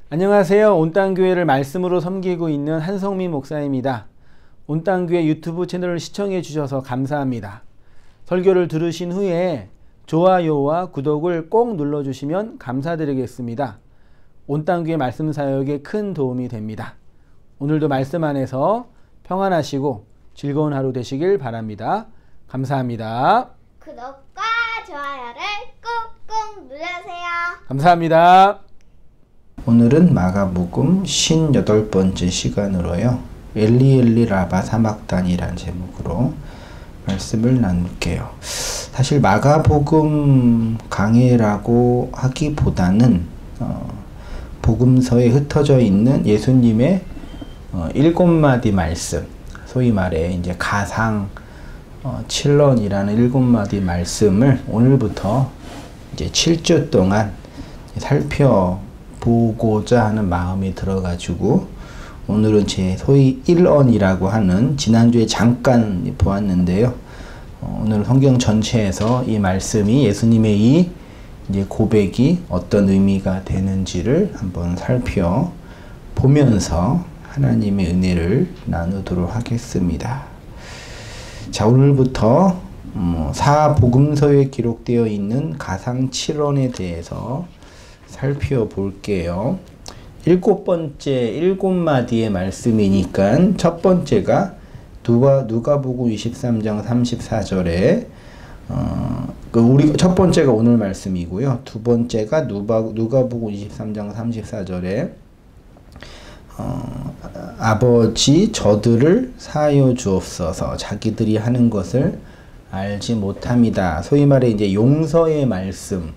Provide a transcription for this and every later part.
안녕하세요. 온땅교회를 말씀으로 섬기고 있는 한성민 목사입니다. 온땅교회 유튜브 채널을 시청해 주셔서 감사합니다. 설교를 들으신 후에 좋아요와 구독을 꼭 눌러주시면 감사드리겠습니다. 온땅교회 말씀 사역에 큰 도움이 됩니다. 오늘도 말씀 안에서 평안하시고 즐거운 하루 되시길 바랍니다. 감사합니다. 구독과 좋아요를 꾹꾹 눌러주세요. 감사합니다. 오늘은 마가복음 58번째 시간으로요. 엘리 라바 사막단이라는 제목으로 말씀을 나눌게요. 사실 마가복음 강해라고 하기보다는 복음서에 흩어져 있는 예수님의 7마디 말씀, 소위 말해 이제 가상 7런이라는 7마디 말씀을 오늘부터 이제 7주 동안 살펴보고자 하는 마음이 들어가지고 오늘은 제 소위 1언이라고 하는 지난주에 잠깐 보았는데요. 오늘 성경 전체에서 이 말씀이 예수님의 이 이제 고백이 어떤 의미가 되는지를 한번 살펴보면서 하나님의 은혜를 나누도록 하겠습니다. 자, 오늘부터 사복음서에 기록되어 있는 가상 7언에 대해서 살펴볼게요. 7번째 7마디의 말씀이니까 첫 번째가 누가복음 23장 34절에 우리 첫 번째가 오늘 말씀이고요. 두 번째가 누가복음 23장 34절에 아버지 저들을 사하여 주옵소서 자기들이 하는 것을 알지 못합니다. 소위 말해 이제 용서의 말씀을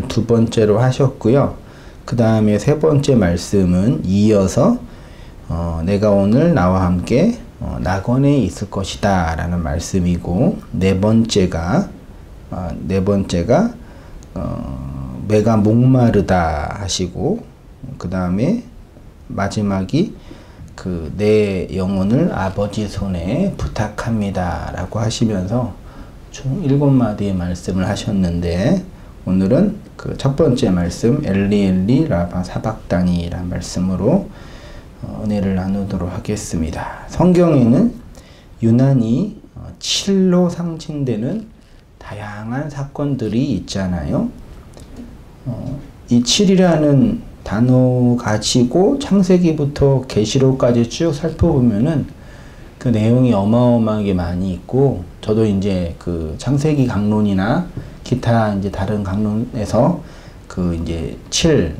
두 번째로 하셨고요. 그 다음에 세 번째 말씀은 이어서 내가 오늘 나와 함께 낙원에 있을 것이다 라는 말씀이고, 네 번째가 내가 목마르다 하시고, 그 다음에 마지막이 내 영혼을 아버지 손에 부탁합니다 라고 하시면서 총 7마디의 말씀을 하셨는데, 오늘은 첫 번째 말씀 엘리 라바 사박단이 라는 말씀으로 은혜를 나누도록 하겠습니다. 성경에는 유난히 7로 상징되는 다양한 사건들이 있잖아요. 이 7이라는 단어 가지고 창세기부터 계시록까지 쭉 살펴보면은 그 내용이 어마어마하게 많이 있고, 저도 이제 창세기 강론이나 기타 이제 다른 강론에서 이제 7,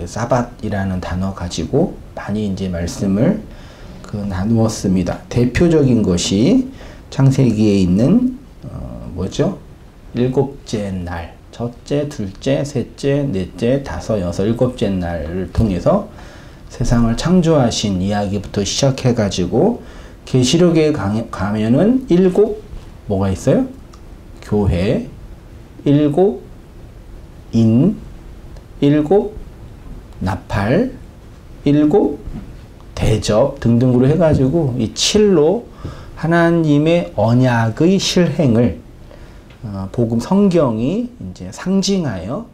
사밧이라는 단어 가지고 많이 이제 말씀을 나누었습니다. 대표적인 것이 창세기에 있는 뭐죠? 7째 날, 첫째, 둘째, 셋째, 넷째, 다섯, 여섯, 7째 날을 통해서 세상을 창조하신 이야기부터 시작해 가지고 계시록에 가면은 7 뭐가 있어요? 교회, 7 인, 7 나팔, 7 대접 등등으로 해가지고 이 7로 하나님의 언약의 실행을 복음 성경이 이제 상징하여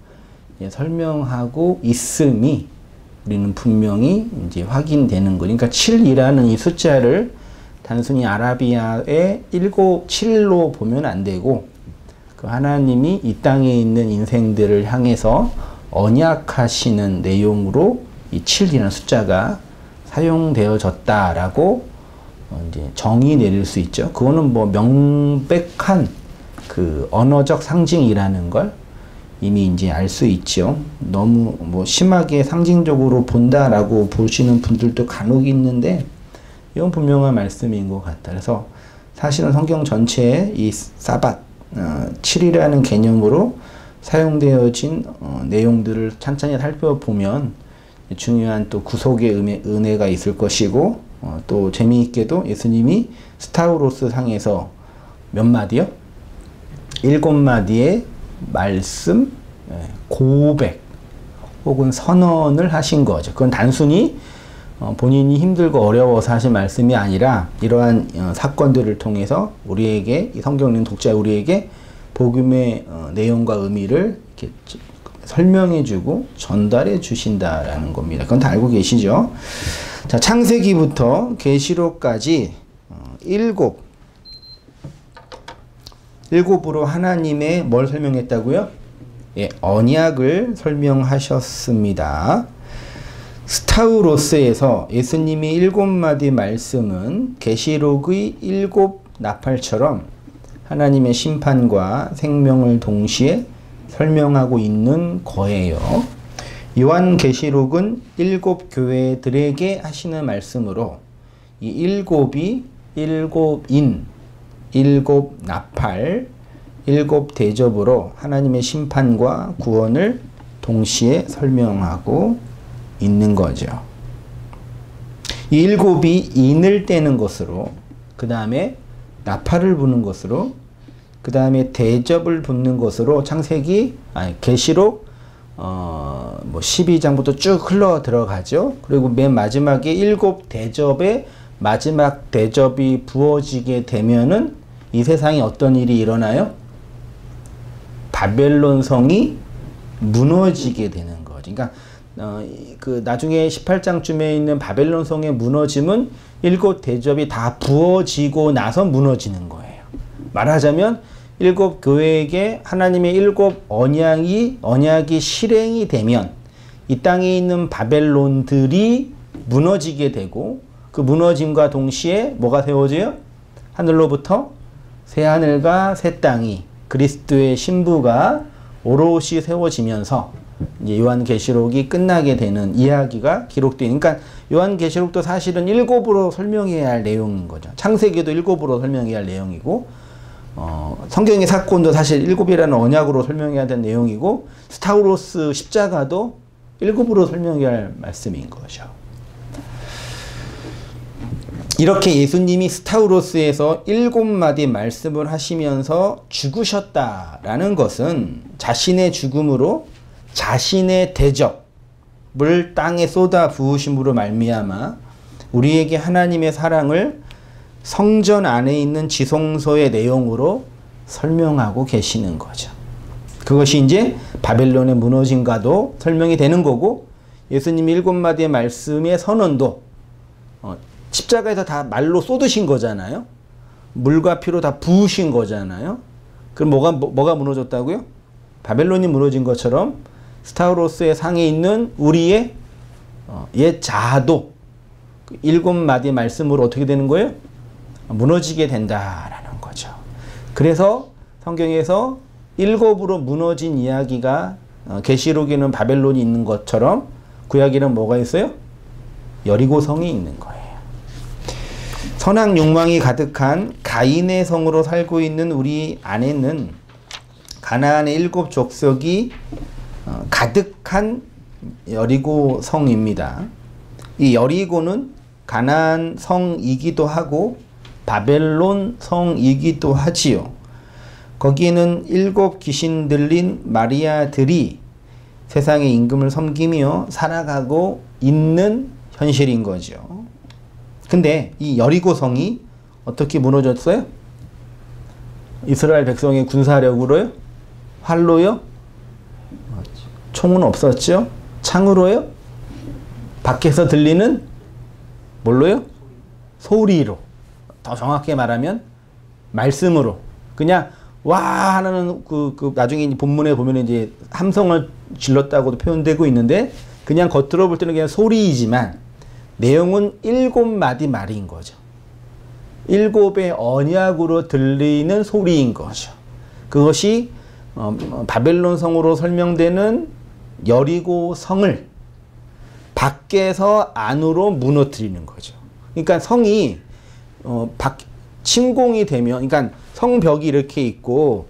설명하고 있음이 우리는 분명히 이제 확인되는 거니까, 7이라는 이 숫자를 단순히 아라비아의 7로 보면 안 되고, 하나님이 이 땅에 있는 인생들을 향해서 언약하시는 내용으로 이 7이라는 숫자가 사용되어졌다라고 이제 정의 내릴 수 있죠. 그거는 뭐 명백한 언어적 상징이라는 걸 이미 이제 알 수 있죠. 너무 뭐 심하게 상징적으로 본다라고 보시는 분들도 간혹 있는데, 이건 분명한 말씀인 것 같다. 그래서 사실은 성경 전체에 이 사밧 7이라는 개념으로 사용되어진 내용들을 찬찬히 살펴보면 중요한 또 구속의 은혜가 있을 것이고, 또 재미있게도 예수님이 스타우로스 상에서 몇 마디요? 7마디의 말씀, 고백 혹은 선언을 하신 거죠. 그건 단순히 본인이 힘들고 어려워서 하신 말씀이 아니라 이러한 사건들을 통해서 우리에게, 이 성경 읽는 독자 우리에게 복음의 내용과 의미를 이렇게 설명해주고 전달해 주신다라는 겁니다. 그건 다 알고 계시죠? 자, 창세기부터 계시록까지 일곱으로 하나님의 뭘 설명했다고요? 예, 언약을 설명하셨습니다. 스타우로스에서 예수님이 7마디 말씀은 계시록의 7 나팔처럼 하나님의 심판과 생명을 동시에 설명하고 있는 거예요. 요한계시록은 7 교회들에게 하시는 말씀으로 이 7이 7인, 7 나팔, 7 대접으로 하나님의 심판과 구원을 동시에 설명하고 있는 거죠. 이 7이 인을 떼는 것으로, 그 다음에 나팔을 부는 것으로, 그 다음에 대접을 붓는 것으로 계시록 12장부터 쭉 흘러 들어가죠. 그리고 맨 마지막에 7 대접의 마지막 대접이 부어지게 되면은 이 세상에 어떤 일이 일어나요? 바벨론 성이 무너지게 되는 거죠. 그러니까 그 나중에 18장쯤에 있는 바벨론 성의 무너짐은 7 대접이 다 부어지고 나서 무너지는 거예요. 말하자면 7 교회에게 하나님의 7 언약이 실행이 되면 이 땅에 있는 바벨론들이 무너지게 되고, 그 무너짐과 동시에 뭐가 세워져요? 하늘로부터 새 하늘과 새 땅이, 그리스도의 신부가 오롯이 세워지면서 이제 요한계시록이 끝나게 되는 이야기가 기록되는, 그러니까 요한계시록도 사실은 7으로 설명해야 할 내용인 거죠. 창세기도 7으로 설명해야 할 내용이고, 성경의 사건도 사실 7이라는 언약으로 설명해야 될 내용이고, 스타우로스 십자가도 7으로 설명해야 할 말씀인 거죠. 이렇게 예수님이 스타우로스에서 7마디 말씀을 하시면서 죽으셨다라는 것은 자신의 죽음으로 자신의 대접을 땅에 쏟아 부으심으로 말미암아 우리에게 하나님의 사랑을 성전 안에 있는 지성소의 내용으로 설명하고 계시는 거죠. 그것이 이제 바벨론의 무너짐과도 설명이 되는 거고, 예수님이 7마디의 말씀의 선언도 십자가에서 다 말로 쏟으신 거잖아요. 물과 피로 다 부으신 거잖아요. 그럼 뭐가 무너졌다고요? 바벨론이 무너진 것처럼 스타우로스의 상에 있는 우리의 옛 자아도 7마디 말씀으로 어떻게 되는 거예요? 무너지게 된다라는 거죠. 그래서 성경에서 7으로 무너진 이야기가 계시록에는 바벨론이 있는 것처럼 구약에는 뭐가 있어요? 여리고성이 있는 거예요. 선악 욕망이 가득한 가인의 성으로 살고 있는 우리 안에는 가나안의 7 족속이 가득한 여리고성입니다. 이 여리고는 가나안 성이기도 하고 바벨론 성이기도 하지요. 거기에는 7 귀신 들린 마리아들이 세상의 임금을 섬기며 살아가고 있는 현실인 거죠. 근데 이 여리고성이 어떻게 무너졌어요? 이스라엘 백성의 군사력으로요? 활로요? 총은 없었죠? 창으로요? 밖에서 들리는 뭘로요? 소리로. 더 정확히 말하면 말씀으로. 그냥 와 하는 나중에 본문에 보면 이제 함성을 질렀다고도 표현되고 있는데, 그냥 겉으로 볼 때는 그냥 소리이지만 내용은 7마디 말인 거죠. 7의 언약으로 들리는 소리인 거죠. 그것이 바벨론 성으로 설명되는 여리고 성을 밖에서 안으로 무너뜨리는 거죠. 그러니까 성이 침공이 되면, 그러니까 성벽이 이렇게 있고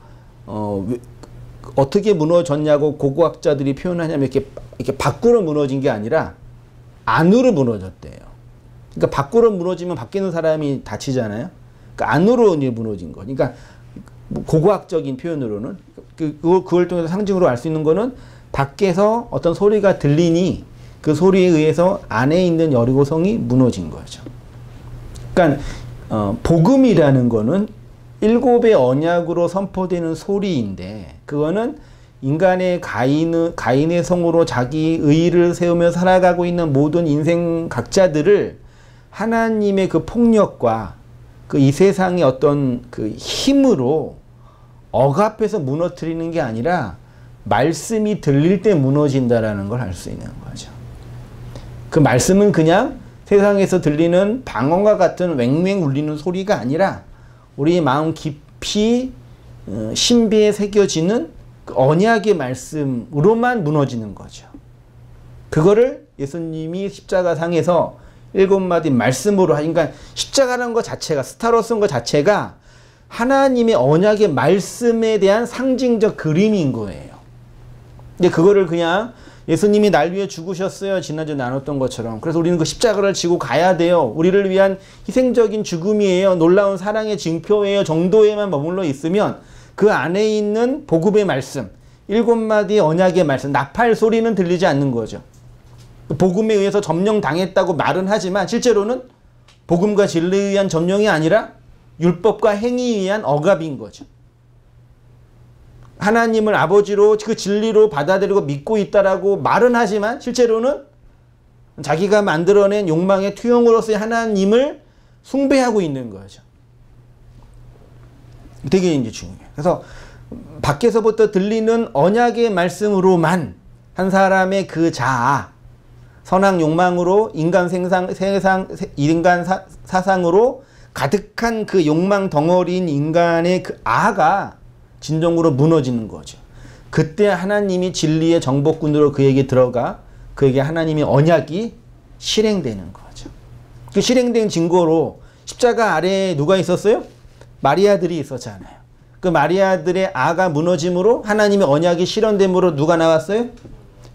어떻게 무너졌냐고 고고학자들이 표현하냐면 이렇게 밖으로 무너진 게 아니라 안으로 무너졌대요. 그러니까 밖으로 무너지면 밖에 있는 사람이 다치잖아요. 그러니까 안으로 이제 무너진 거. 그러니까 고고학적인 표현으로는 그걸 통해서 상징으로 알 수 있는 거는 밖에서 어떤 소리가 들리니 그 소리에 의해서 안에 있는 여리고성이 무너진 거죠. 그러니까 복음이라는 거는 7의 언약으로 선포되는 소리인데, 그거는 인간의 가인의 성으로 자기 의의를 세우며 살아가고 있는 모든 인생 각자들을 하나님의 그 폭력과 그 이 세상의 어떤 그 힘으로 억압해서 무너뜨리는 게 아니라 말씀이 들릴 때 무너진다라는 걸 알 수 있는 거죠. 그 말씀은 그냥 세상에서 들리는 방언과 같은 왱왱 울리는 소리가 아니라 우리 마음 깊이 신비에 새겨지는 그 언약의 말씀으로만 무너지는 거죠. 그거를 예수님이 십자가상에서 7마디 말씀으로 그러니까 십자가라는 것 자체가 스타로 쓴 것 자체가 하나님의 언약의 말씀에 대한 상징적 그림인 거예요. 근데 그거를 그냥 예수님이 날 위해 죽으셨어요. 지난주에 나눴던 것처럼. 그래서 우리는 그 십자가를 지고 가야 돼요. 우리를 위한 희생적인 죽음이에요. 놀라운 사랑의 징표예요. 정도에만 머물러 있으면 그 안에 있는 복음의 말씀, 7마디 언약의 말씀, 나팔 소리는 들리지 않는 거죠. 복음에 의해서 점령당했다고 말은 하지만 실제로는 복음과 진리에 의한 점령이 아니라 율법과 행위에 의한 억압인 거죠. 하나님을 아버지로 그 진리로 받아들이고 믿고 있다라고 말은 하지만 실제로는 자기가 만들어낸 욕망의 투영으로서의 하나님을 숭배하고 있는 거죠. 되게 이제 중요해요. 그래서 밖에서부터 들리는 언약의 말씀으로만 한 사람의 그 자아, 선악 욕망으로 인간 사상으로 가득한 그 욕망 덩어리인 인간의 그 아가 진정으로 무너지는 거죠. 그때 하나님이 진리의 정복군으로 그에게 들어가 그에게 하나님의 언약이 실행되는 거죠. 그 실행된 증거로 십자가 아래에 누가 있었어요? 마리아들이 있었잖아요. 그 마리아들의 아가 무너짐으로 하나님의 언약이 실현됨으로 누가 나왔어요?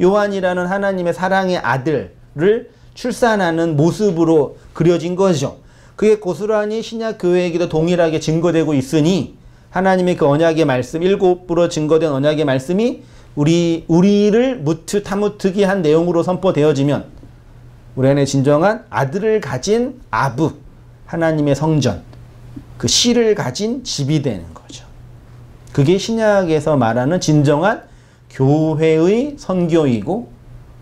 요한이라는 하나님의 사랑의 아들을 출산하는 모습으로 그려진 거죠. 그게 고스란히 신약 교회에게도 동일하게 증거되고 있으니 하나님의 그 언약의 말씀, 7부로 증거된 언약의 말씀이 우리를 타무트기 한 내용으로 선포되어지면 우리 안에 진정한 아들을 가진 아부, 하나님의 성전, 그 씨를 가진 집이 되는 거죠. 그게 신약에서 말하는 진정한 교회의 선교이고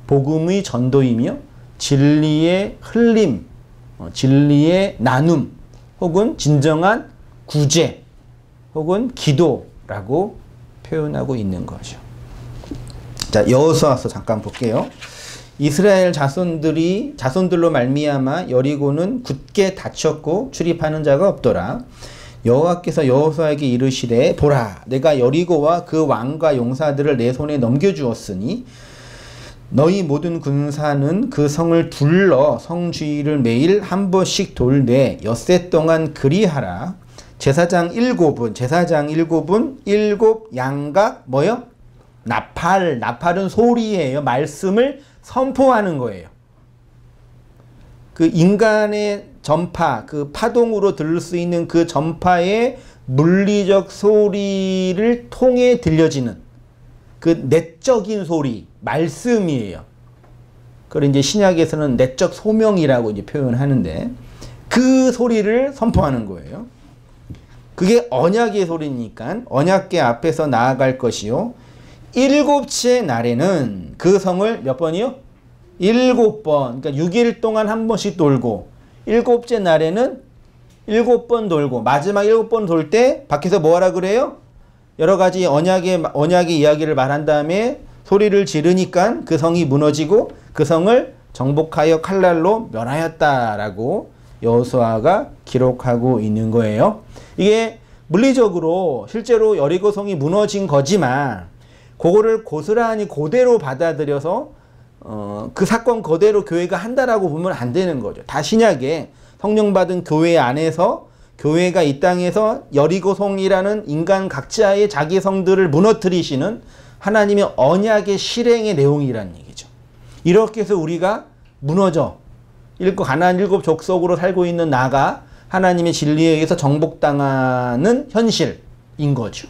복음의 전도이며 진리의 흘림, 진리의 나눔 혹은 진정한 구제 혹은 기도라고 표현하고 있는 거죠. 자, 여호수아서 잠깐 볼게요. 이스라엘 자손들로 말미암아 여리고는 굳게 닫혔고 출입하는 자가 없더라. 여호와께서 여호수아에게 이르시되 보라 내가 여리고와 그 왕과 용사들을 내 손에 넘겨주었으니 너희 모든 군사는 그 성을 둘러 성 주위를 매일 한 번씩 돌되 엿새 동안 그리하라. 제사장 7은 7 양각 뭐요? 나팔은 소리예요. 말씀을 선포하는 거예요. 그 인간의 전파, 그 파동으로 들을 수 있는 그 전파의 물리적 소리를 통해 들려지는 그 내적인 소리, 말씀이에요. 그걸 이제 신약에서는 내적 소명이라고 이제 표현하는데 그 소리를 선포하는 거예요. 그게 언약의 소리니까 언약궤 앞에서 나아갈 것이요. 7째 날에는 그 성을 몇 번이요? 7번. 그러니까 6일 동안 한 번씩 돌고 7째 날에는 7번 돌고 마지막 7번 돌 때 밖에서 뭐하라 그래요? 여러 가지 언약의 이야기를 말한 다음에 소리를 지르니까 그 성이 무너지고 그 성을 정복하여 칼날로 멸하였다라고 여호수아가 기록하고 있는 거예요. 이게 물리적으로 실제로 여리고 성이 무너진 거지만 그거를 고스란히 그대로 받아들여서 그 사건 그대로 교회가 한다라고 보면 안 되는 거죠. 다 신약에 성령 받은 교회 안에서 교회가 이 땅에서 여리고 성이라는 인간 각자의 자기 성들을 무너뜨리시는 하나님의 언약의 실행의 내용이라는 얘기죠. 이렇게 해서 우리가 무너져 가나안 7 족속으로 살고 있는 나가 하나님의 진리에 의해서 정복당하는 현실인 거죠.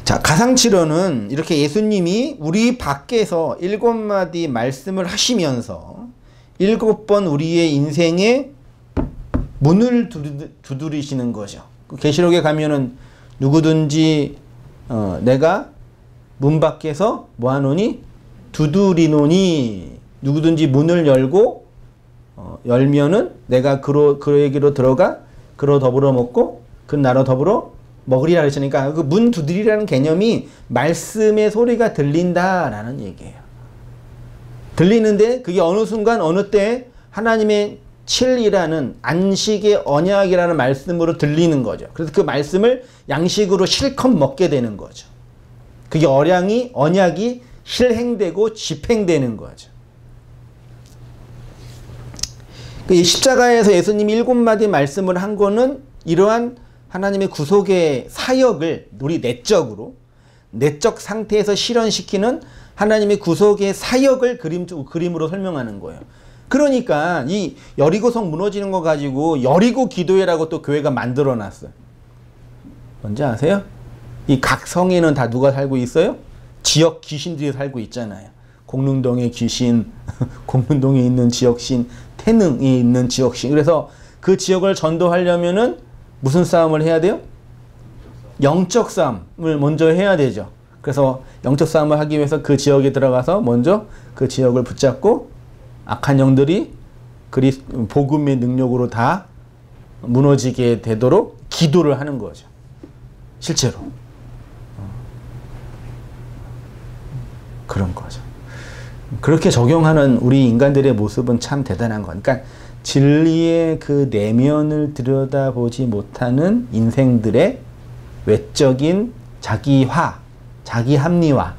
자, 가상치료는 이렇게 예수님이 우리 밖에서 7마디 말씀을 하시면서 7번 우리의 인생에 문을 두드리시는 거죠. 계시록에 가면은 누구든지 내가 문 밖에서 뭐 하노니? 두드리노니. 누구든지 문을 열고 열면은 내가 그에게로 들어가 그로 더불어 먹고 그 나로 더불어 먹으리라 그랬으니까 그 문 두드리라는 개념이 말씀의 소리가 들린다라는 얘기예요. 들리는데 그게 어느 순간 어느 때 하나님의 7이라는 안식의 언약이라는 말씀으로 들리는 거죠. 그래서 그 말씀을 양식으로 실컷 먹게 되는 거죠. 그게 언약이 실행되고 집행되는 거죠. 이 십자가에서 예수님이 7마디 말씀을 한 거는 이러한 하나님의 구속의 사역을 우리 내적 상태에서 실현시키는 하나님의 구속의 사역을 그림으로 설명하는 거예요. 그러니까 이 여리고성 무너지는 거 가지고 여리고 기도회라고 또 교회가 만들어 놨어요. 뭔지 아세요? 이 각 성에는 다 누가 살고 있어요? 지역 귀신들이 살고 있잖아요. 공릉동의 귀신, 공릉동에 있는 지역신, 태능에 있는 지역신. 그래서 그 지역을 전도하려면은 무슨 싸움을 해야 돼요? 영적 싸움을 먼저 해야 되죠. 그래서 영적 싸움을 하기 위해서 그 지역에 들어가서 먼저 그 지역을 붙잡고 악한 영들이 복음의 능력으로 다 무너지게 되도록 기도를 하는 거죠. 실제로. 그런 거죠. 그렇게 적용하는 우리 인간들의 모습은 참 대단한 거니까 그러니까 진리의 그 내면을 들여다보지 못하는 인생들의 외적인 자기화, 자기 합리화의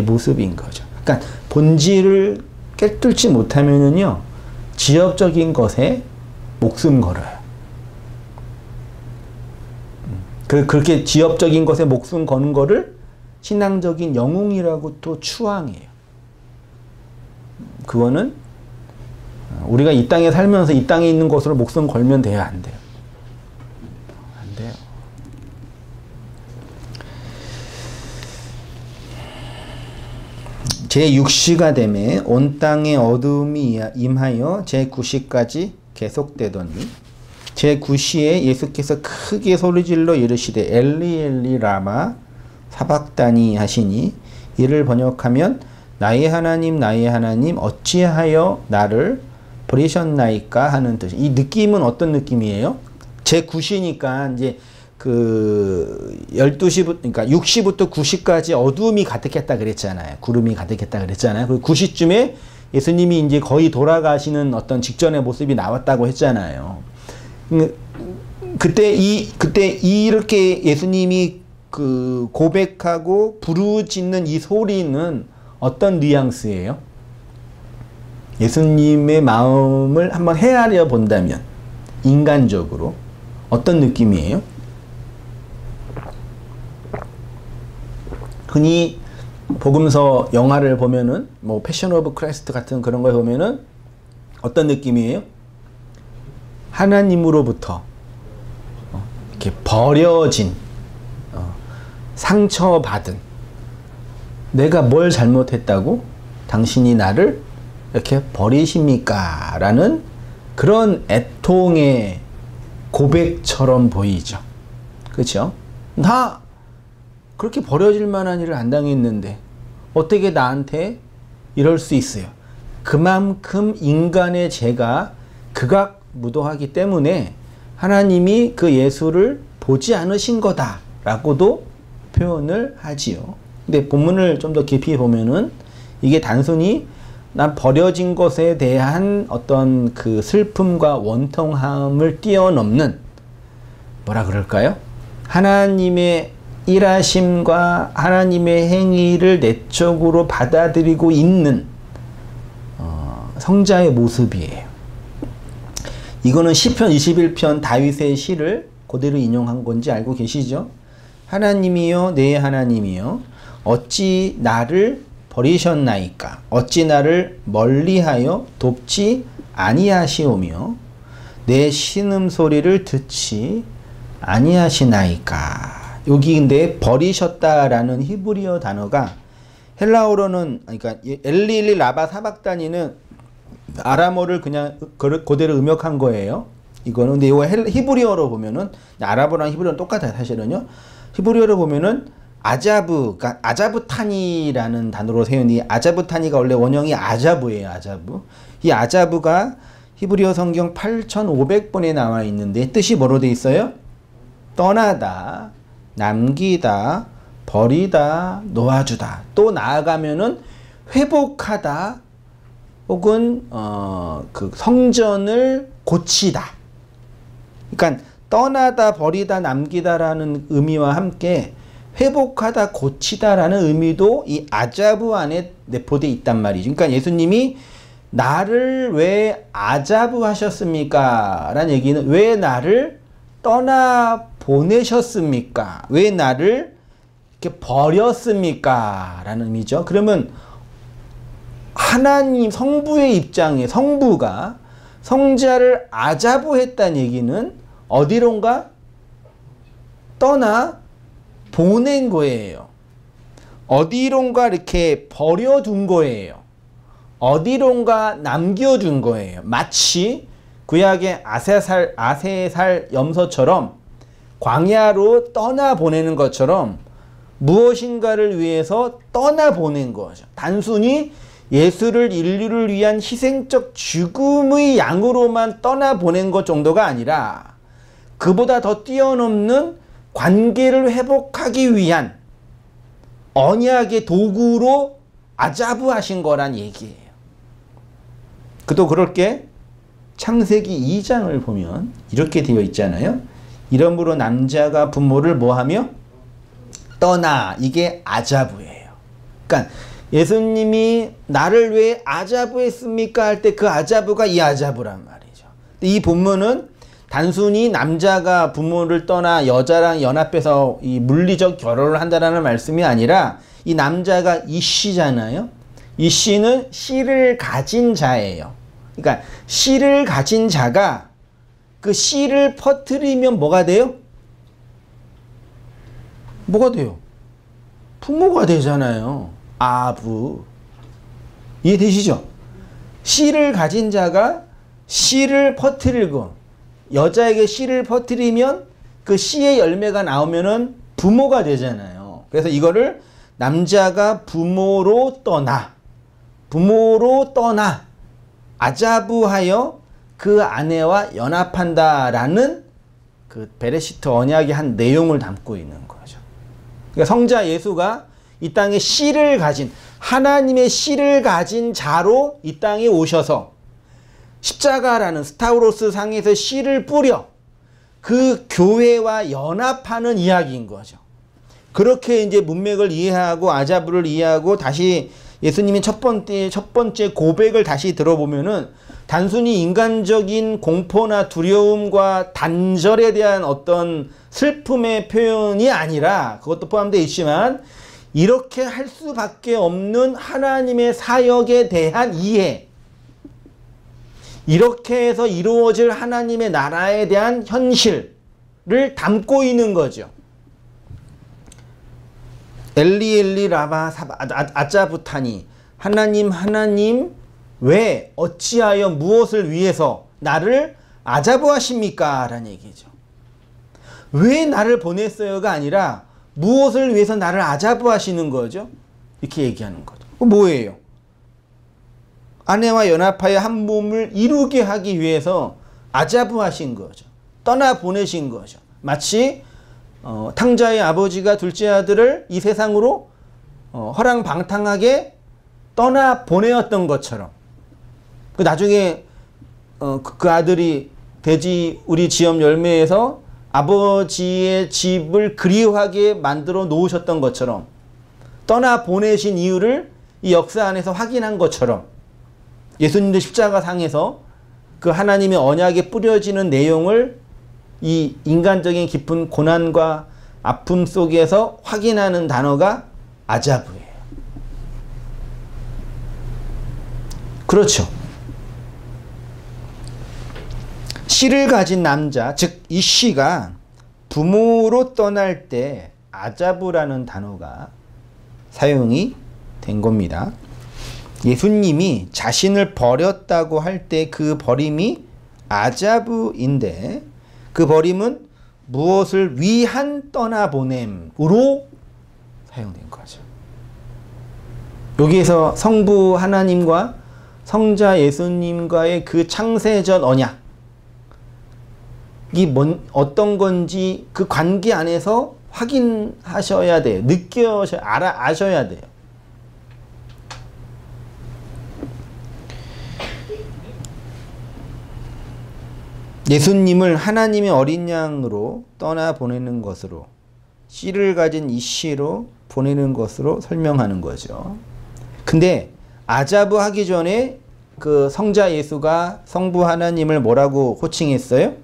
모습인 거죠. 그러니까 본질을 깨뚫지 못하면은요, 지역적인 것에 목숨 걸어요. 그렇게 지역적인 것에 목숨 거는 거를 신앙적인 영웅이라고 또 추앙해요. 그거는 우리가 이 땅에 살면서 이 땅에 있는 것으로 목숨 걸면 돼요? 안 돼요? 안 돼요. 제6시가 되매 온 땅에 어두움이 임하여 제9시까지 계속되더니 제9시에 예수께서 크게 소리질러 이르시되 엘리 엘리 라마 사박다니 하시니 이를 번역하면 나의 하나님 어찌하여 나를 버리셨나이까 하는 뜻. 이 느낌은 어떤 느낌이에요? 제9시니까 이제 그 12시부터 그러니까 6시부터 9시까지 어두움이 가득했다 그랬잖아요. 구름이 가득했다 그랬잖아요. 그리고 9시쯤에 예수님이 이제 거의 돌아가시는 어떤 직전의 모습이 나왔다고 했잖아요. 그때 이렇게 예수님이 그 고백하고 부르짖는 이 소리는 어떤 뉘앙스예요? 예수님의 마음을 한번 헤아려 본다면 인간적으로 어떤 느낌이에요? 흔히 복음서 영화를 보면은 뭐 패션 오브 크라이스트 같은 그런 걸 보면은 어떤 느낌이에요? 하나님으로부터 이렇게 버려진 상처받은 내가 뭘 잘못했다고 당신이 나를 이렇게 버리십니까? 라는 그런 애통의 고백처럼 보이죠. 그렇죠? 나 그렇게 버려질 만한 일을 안 당했는데 어떻게 나한테 이럴 수 있어요? 그만큼 인간의 죄가 극악무도하기 때문에 하나님이 그 예수를 보지 않으신 거다라고도 표현을 하지요. 근데 본문을 좀 더 깊이 보면은 이게 단순히 난 버려진 것에 대한 어떤 그 슬픔과 원통함을 뛰어넘는 뭐라 그럴까요? 하나님의 일하심과 하나님의 행위를 내적으로 받아들이고 있는 성자의 모습이에요. 이거는 시편 21편 다윗의 시를 그대로 인용한 건지 알고 계시죠? 하나님이여 내 하나님이여 어찌 나를 버리셨나이까? 어찌 나를 멀리하여 돕지 아니하시오며 내 신음소리를 듣지 아니하시나이까? 여기 근데 버리셨다라는 히브리어 단어가 헬라어로는 그러니까 엘리엘리 라바 사박다니는 아람어를 그냥 그대로 음역한 거예요. 이거는 근데 이거 히브리어로 보면은 아랍어랑 히브리어는 똑같아요. 사실은요. 히브리어로 보면은 아자브, 그러니까 아자부타니라는 단어로 세우니 아자부타니가 원래 원형이 아자부예요. 아자부. 이 아자부가 히브리어 성경 8,500번에 나와 있는데 뜻이 뭐로 돼 있어요? 떠나다, 남기다, 버리다, 놓아주다. 또 나아가면은 회복하다, 혹은 그 성전을 고치다. 그러니까 떠나다, 버리다, 남기다라는 의미와 함께 회복하다, 고치다라는 의미도 이 아자부 안에 내포되어 있단 말이죠. 그러니까 예수님이 나를 왜 아자부 하셨습니까? 라는 얘기는 왜 나를 떠나 보내셨습니까? 왜 나를 이렇게 버렸습니까? 라는 의미죠. 그러면 하나님 성부의 입장에 성부가 성자를 아자부했다는 얘기는 어디론가 떠나 보낸 거예요. 어디론가 이렇게 버려둔 거예요. 어디론가 남겨둔 거예요. 마치 구약의 아세살 염소처럼 광야로 떠나보내는 것처럼 무엇인가를 위해서 떠나보낸 거죠. 단순히 예수를 인류를 위한 희생적 죽음의 양으로만 떠나보낸 것 정도가 아니라 그보다 더 뛰어넘는 관계를 회복하기 위한 언약의 도구로 아자부하신 거란 얘기예요. 그도 그럴 게 창세기 2장을 보면 이렇게 되어 있잖아요. 이러므로 남자가 부모를 뭐하며? 떠나. 이게 아자부예요. 그러니까 예수님이 나를 왜 아자부했습니까? 할 때 그 아자부가 이 아자부란 말이죠. 이 본문은 단순히 남자가 부모를 떠나 여자랑 연합해서 이 물리적 결혼을 한다는 말씀이 아니라 이 남자가 이씨잖아요. 이씨는 씨를 가진 자예요. 그러니까 씨를 가진 자가 그 씨를 퍼뜨리면 뭐가 돼요? 뭐가 돼요? 부모가 되잖아요. 아부. 이해되시죠? 씨를 가진 자가 씨를 퍼뜨리고 여자에게 씨를 퍼뜨리면 그 씨의 열매가 나오면은 부모가 되잖아요. 그래서 이거를 남자가 부모로 떠나 아자부하여 그 아내와 연합한다라는 그 베레시트 언약의 한 내용을 담고 있는 거죠. 그러니까 성자 예수가 이 땅에 씨를 가진 하나님의 씨를 가진 자로 이 땅에 오셔서 십자가라는 스타우로스 상에서 씨를 뿌려 그 교회와 연합하는 이야기인 거죠. 그렇게 이제 문맥을 이해하고 아자부를 이해하고 다시 예수님의 첫 번째 고백을 다시 들어보면은 단순히 인간적인 공포나 두려움과 단절에 대한 어떤 슬픔의 표현이 아니라 그것도 포함되어 있지만 이렇게 할 수밖에 없는 하나님의 사역에 대한 이해, 이렇게 해서 이루어질 하나님의 나라에 대한 현실을 담고 있는 거죠. 엘리 엘리 라바 아자부타니, 하나님 왜 어찌하여 무엇을 위해서 나를 아자부하십니까? 라는 얘기죠. 왜 나를 보냈어요가 아니라 무엇을 위해서 나를 아자부하시는 거죠? 이렇게 얘기하는 거죠. 뭐예요? 아내와 연합하여 한 몸을 이루게 하기 위해서 아자부하신 거죠. 떠나보내신 거죠. 마치 탕자의 아버지가 둘째 아들을 이 세상으로 허랑방탕하게 떠나보내었던 것처럼 나중에 그 아들이 돼지 우리 지엄 열매에서 아버지의 집을 그리워하게 만들어 놓으셨던 것처럼 떠나보내신 이유를 이 역사 안에서 확인한 것처럼 예수님도 십자가상에서 그 하나님의 언약에 뿌려지는 내용을 이 인간적인 깊은 고난과 아픔 속에서 확인하는 단어가 아자부예요. 그렇죠. 씨를 가진 남자, 즉 이 씨가 부모로 떠날 때 아자부라는 단어가 사용이 된 겁니다. 예수님이 자신을 버렸다고 할 때 그 버림이 아자부인데 그 버림은 무엇을 위한 떠나보냄으로 사용된 거죠. 여기에서 성부 하나님과 성자 예수님과의 그 창세전 언약이 어떤 건지 그 관계 안에서 확인하셔야 돼요. 아셔야 돼요. 예수님을 하나님의 어린 양으로 떠나 보내는 것으로, 씨를 가진 이 씨로 보내는 것으로 설명하는 거죠. 근데 아자부 하기 전에 그 성자 예수가 성부 하나님을 뭐라고 호칭했어요?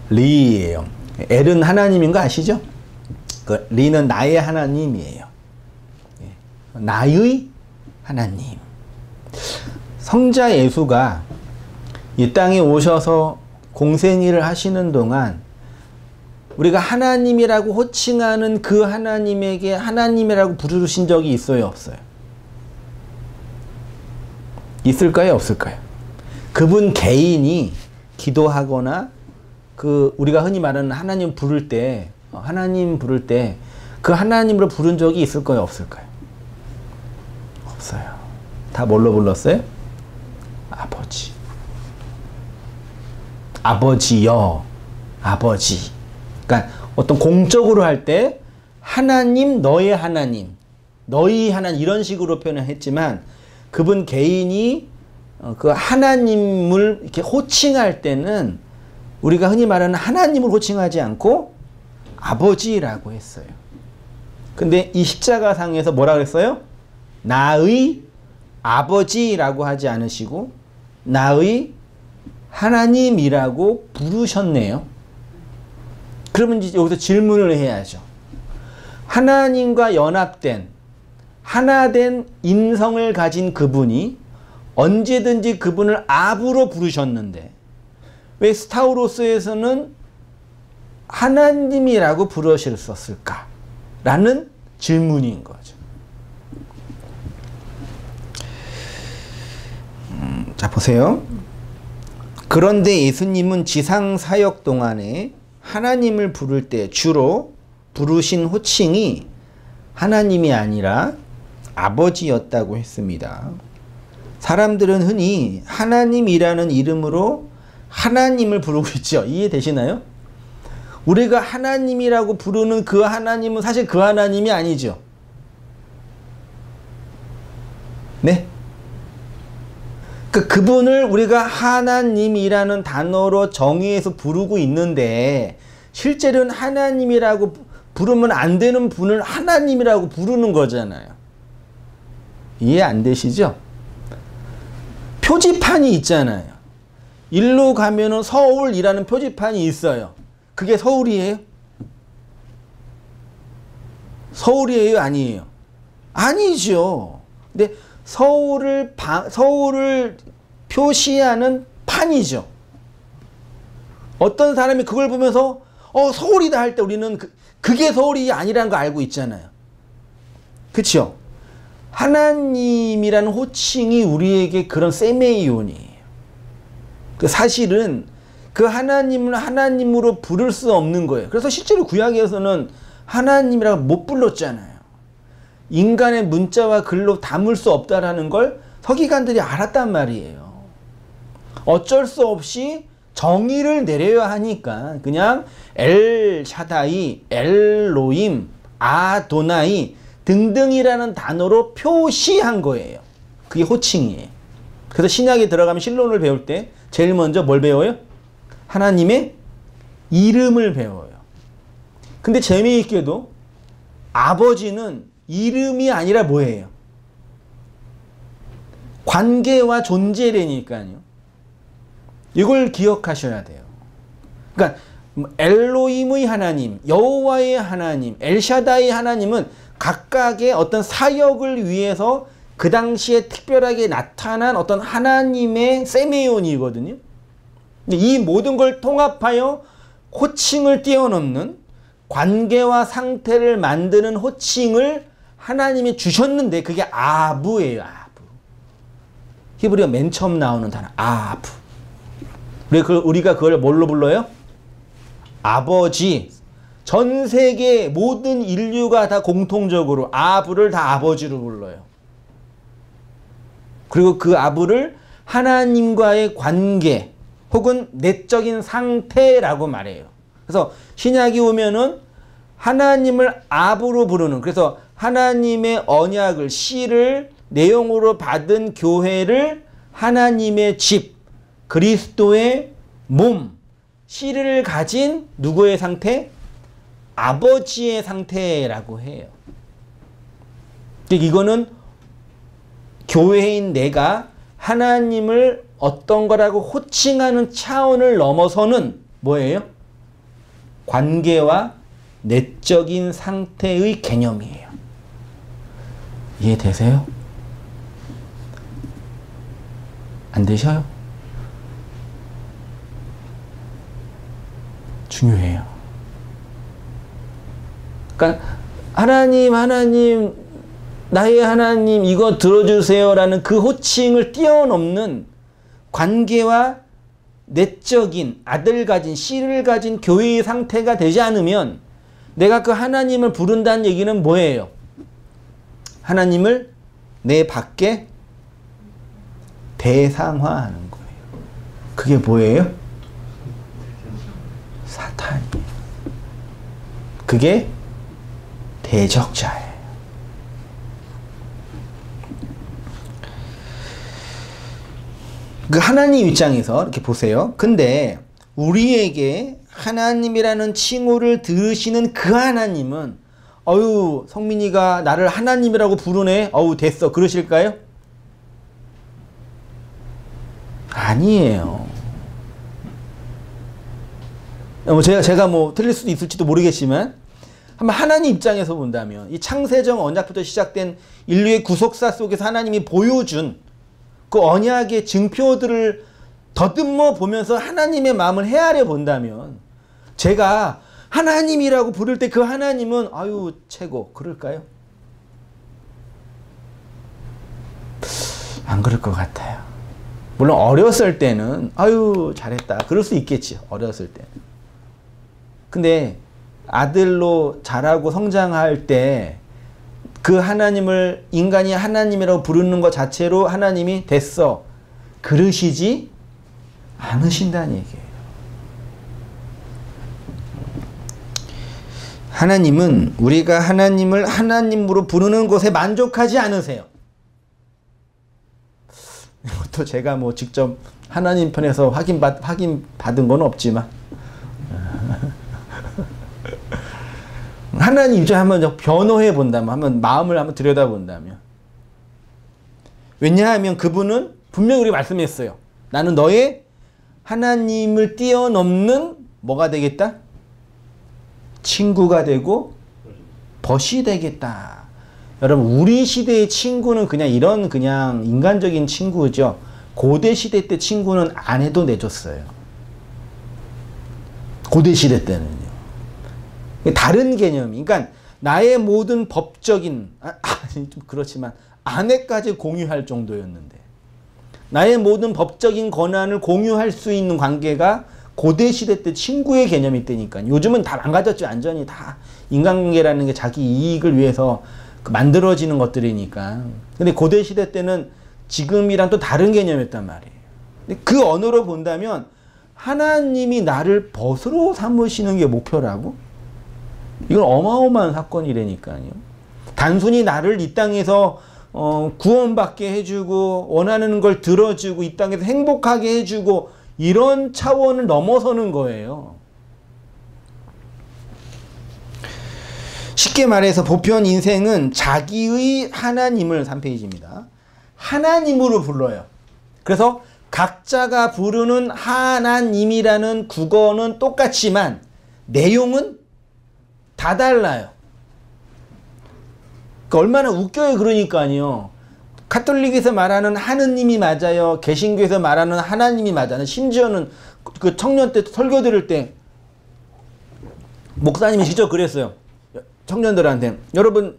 리예요. 엘은 하나님인 거 아시죠? 그 리는 나의 하나님이에요. 나의 하나님. 성자 예수가 이 땅에 오셔서 공생일을 하시는 동안 우리가 하나님이라고 호칭하는 그 하나님에게 하나님이라고 부르신 적이 있어요, 없어요? 있을까요, 없을까요? 그분 개인이 기도하거나 그 우리가 흔히 말하는 하나님 부를 때 그 하나님으로 부른 적이 있을까요, 없을까요? 없어요. 다 뭘로 불렀어요? 아버지. 아버지여. 아버지. 그러니까 어떤 공적으로 할 때 하나님, 너의 하나님, 너희 하나님 이런 식으로 표현을 했지만 그분 개인이 그 하나님을 이렇게 호칭할 때는 우리가 흔히 말하는 하나님을 호칭하지 않고 아버지라고 했어요. 근데 이 십자가상에서 뭐라 그랬어요? 나의 아버지라고 하지 않으시고 나의 하나님이라고 부르셨네요. 그러면 이제 여기서 질문을 해야죠. 하나님과 연합된 하나된 인성을 가진 그분이 언제든지 그분을 아부로 부르셨는데 왜 스타우로스에서는 하나님이라고 부르셨을까? 라는 질문인 거죠. 자, 보세요. 그런데 예수님은 지상 사역 동안에 하나님을 부를 때 주로 부르신 호칭이 하나님이 아니라 아버지였다고 했습니다. 사람들은 흔히 하나님이라는 이름으로 하나님을 부르고 있죠. 이해되시나요? 우리가 하나님이라고 부르는 그 하나님은 사실 그 하나님이 아니죠. 네? 그분을 우리가 하나님이라는 단어로 정의해서 부르고 있는데 실제로는 하나님이라고 부르면 안 되는 분을 하나님이라고 부르는 거잖아요. 이해 안 되시죠? 표지판이 있잖아요. 일로 가면은 서울이라는 표지판이 있어요. 그게 서울이에요? 서울이에요? 아니에요? 아니죠. 근데 서울을 표시하는 판이죠. 어떤 사람이 그걸 보면서 서울이다 할 때 우리는 그게 서울이 아니라는 거 알고 있잖아요. 그렇죠? 하나님이라는 호칭이 우리에게 그런 세메이온이에요. 사실은 그 하나님은 하나님으로 부를 수 없는 거예요. 그래서 실제로 구약에서는 하나님이라고 못 불렀잖아요. 인간의 문자와 글로 담을 수 없다라는 걸 서기관들이 알았단 말이에요. 어쩔 수 없이 정의를 내려야 하니까 그냥 엘 샤다이, 엘로임, 아도나이 등등이라는 단어로 표시한 거예요. 그게 호칭이에요. 그래서 신약에 들어가면 신론을 배울 때 제일 먼저 뭘 배워요? 하나님의 이름을 배워요. 근데 재미있게도 아버지는 이름이 아니라 뭐예요? 관계와 존재라니까요. 이걸 기억하셔야 돼요. 그러니까 엘로힘의 하나님, 여호와의 하나님, 엘샤다의 하나님은 각각의 어떤 사역을 위해서 그 당시에 특별하게 나타난 어떤 하나님의 세메온이거든요. 이 모든 걸 통합하여 호칭을 뛰어넘는 관계와 상태를 만드는 호칭을 하나님이 주셨는데 그게 아부예요. 아부. 히브리어 맨 처음 나오는 단어 아부. 우리가 그걸 뭘로 불러요? 아버지, 전 세계 모든 인류가 다 공통적으로 아부를 다 아버지로 불러요. 그리고 그 아부를 하나님과의 관계 혹은 내적인 상태라고 말해요. 그래서 신약이 오면은 하나님을 아부로 부르는, 그래서 하나님의 언약을, 씨를 내용으로 받은 교회를 하나님의 집, 그리스도의 몸, 씨를 가진 누구의 상태? 아버지의 상태라고 해요. 이거는 교회인 내가 하나님을 어떤 거라고 호칭하는 차원을 넘어서는 뭐예요? 관계와 내적인 상태의 개념이에요. 이해되세요? 안 되셔요? 중요해요. 그러니까 하나님, 나의 하나님 이거 들어주세요라는 그 호칭을 뛰어넘는 관계와 내적인 아들 가진, 씨를 가진 교회의 상태가 되지 않으면 내가 그 하나님을 부른다는 얘기는 뭐예요? 하나님을 내 밖에 대상화하는 거예요. 그게 뭐예요? 사탄이에요. 그게 대적자예요. 그 하나님 입장에서 이렇게 보세요. 근데 우리에게 하나님이라는 칭호를 들으시는 그 하나님은 어유 성민이가 나를 하나님이라고 부르네. 어우 됐어. 그러실까요? 아니에요. 제가 뭐 틀릴 수도 있을지도 모르겠지만 한번 하나님 입장에서 본다면 이 창세전 언약부터 시작된 인류의 구속사 속에서 하나님이 보여준 그 언약의 증표들을 더듬어 보면서 하나님의 마음을 헤아려 본다면 제가 하나님이라고 부를 때 그 하나님은 아유 최고 그럴까요? 안 그럴 것 같아요. 물론 어렸을 때는 아유 잘했다 그럴 수 있겠지. 어렸을 때는. 근데 아들로 자라고 성장할 때 그 하나님을 인간이 하나님이라고 부르는 것 자체로 하나님이 됐어 그러시지 않으신다는 얘기예요. 하나님은 우리가 하나님을 하나님으로 부르는 것에 만족하지 않으세요. 이것도 제가 뭐 직접 하나님 편에서 확인받은 건 없지만 하나님 입장에 한번 변호해 본다면, 한번 마음을 한번 들여다본다면, 왜냐하면 그분은 분명히 우리 말씀했어요. 나는 너의 하나님을 뛰어넘는 뭐가 되겠다? 친구가 되고 벗이 되겠다. 여러분 우리 시대의 친구는 그냥 이런 그냥 인간적인 친구죠. 고대 시대 때 친구는 안 해도 내줬어요. 고대 시대 때는요. 다른 개념이, 그러니까 나의 모든 법적인, 좀 그렇지만 아내까지 공유할 정도였는데 나의 모든 법적인 권한을 공유할 수 있는 관계가 고대 시대 때 친구의 개념이 있다니까요. 요즘은 다 망가졌죠. 완전히 다 인간관계라는 게 자기 이익을 위해서 만들어지는 것들이니까. 근데 고대 시대 때는 지금이랑 또 다른 개념이었단 말이에요. 근데 그 언어로 본다면 하나님이 나를 벗으로 삼으시는 게 목표라고? 이건 어마어마한 사건이라니까요. 단순히 나를 이 땅에서 구원받게 해주고 원하는 걸 들어주고 이 땅에서 행복하게 해주고 이런 차원을 넘어서는 거예요. 쉽게 말해서 보편 인생은 자기의 하나님을 3페이지입니다. 하나님으로 불러요. 그래서 각자가 부르는 하나님이라는 국어는 똑같지만 내용은 다 달라요. 얼마나 웃겨요. 그러니까요. 카톨릭에서 말하는 하느님이 맞아요. 개신교에서 말하는 하나님이 맞아요. 심지어는 그 청년 때 설교 들을 때 목사님이 직접 그랬어요. 청년들한테 여러분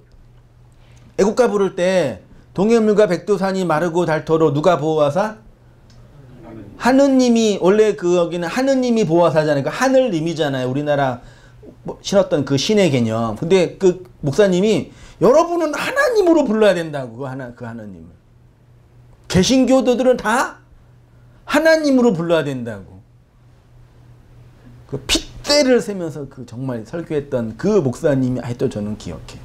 애국가 부를 때 동해물과 백두산이 마르고 닳도록 누가 보호하사? 하느님이 원래 그 여기는 하느님이 보호사잖아요. 그 하늘님이잖아요. 우리나라 신었던 그 신의 개념. 근데 그 목사님이 여러분은 하나님으로 불러야 된다고 그 하나님을. 개신교도들은 다 하나님으로 불러야 된다고. 그 핏대를 세면서 그 정말 설교했던 그 목사님이 아직도 저는 기억해.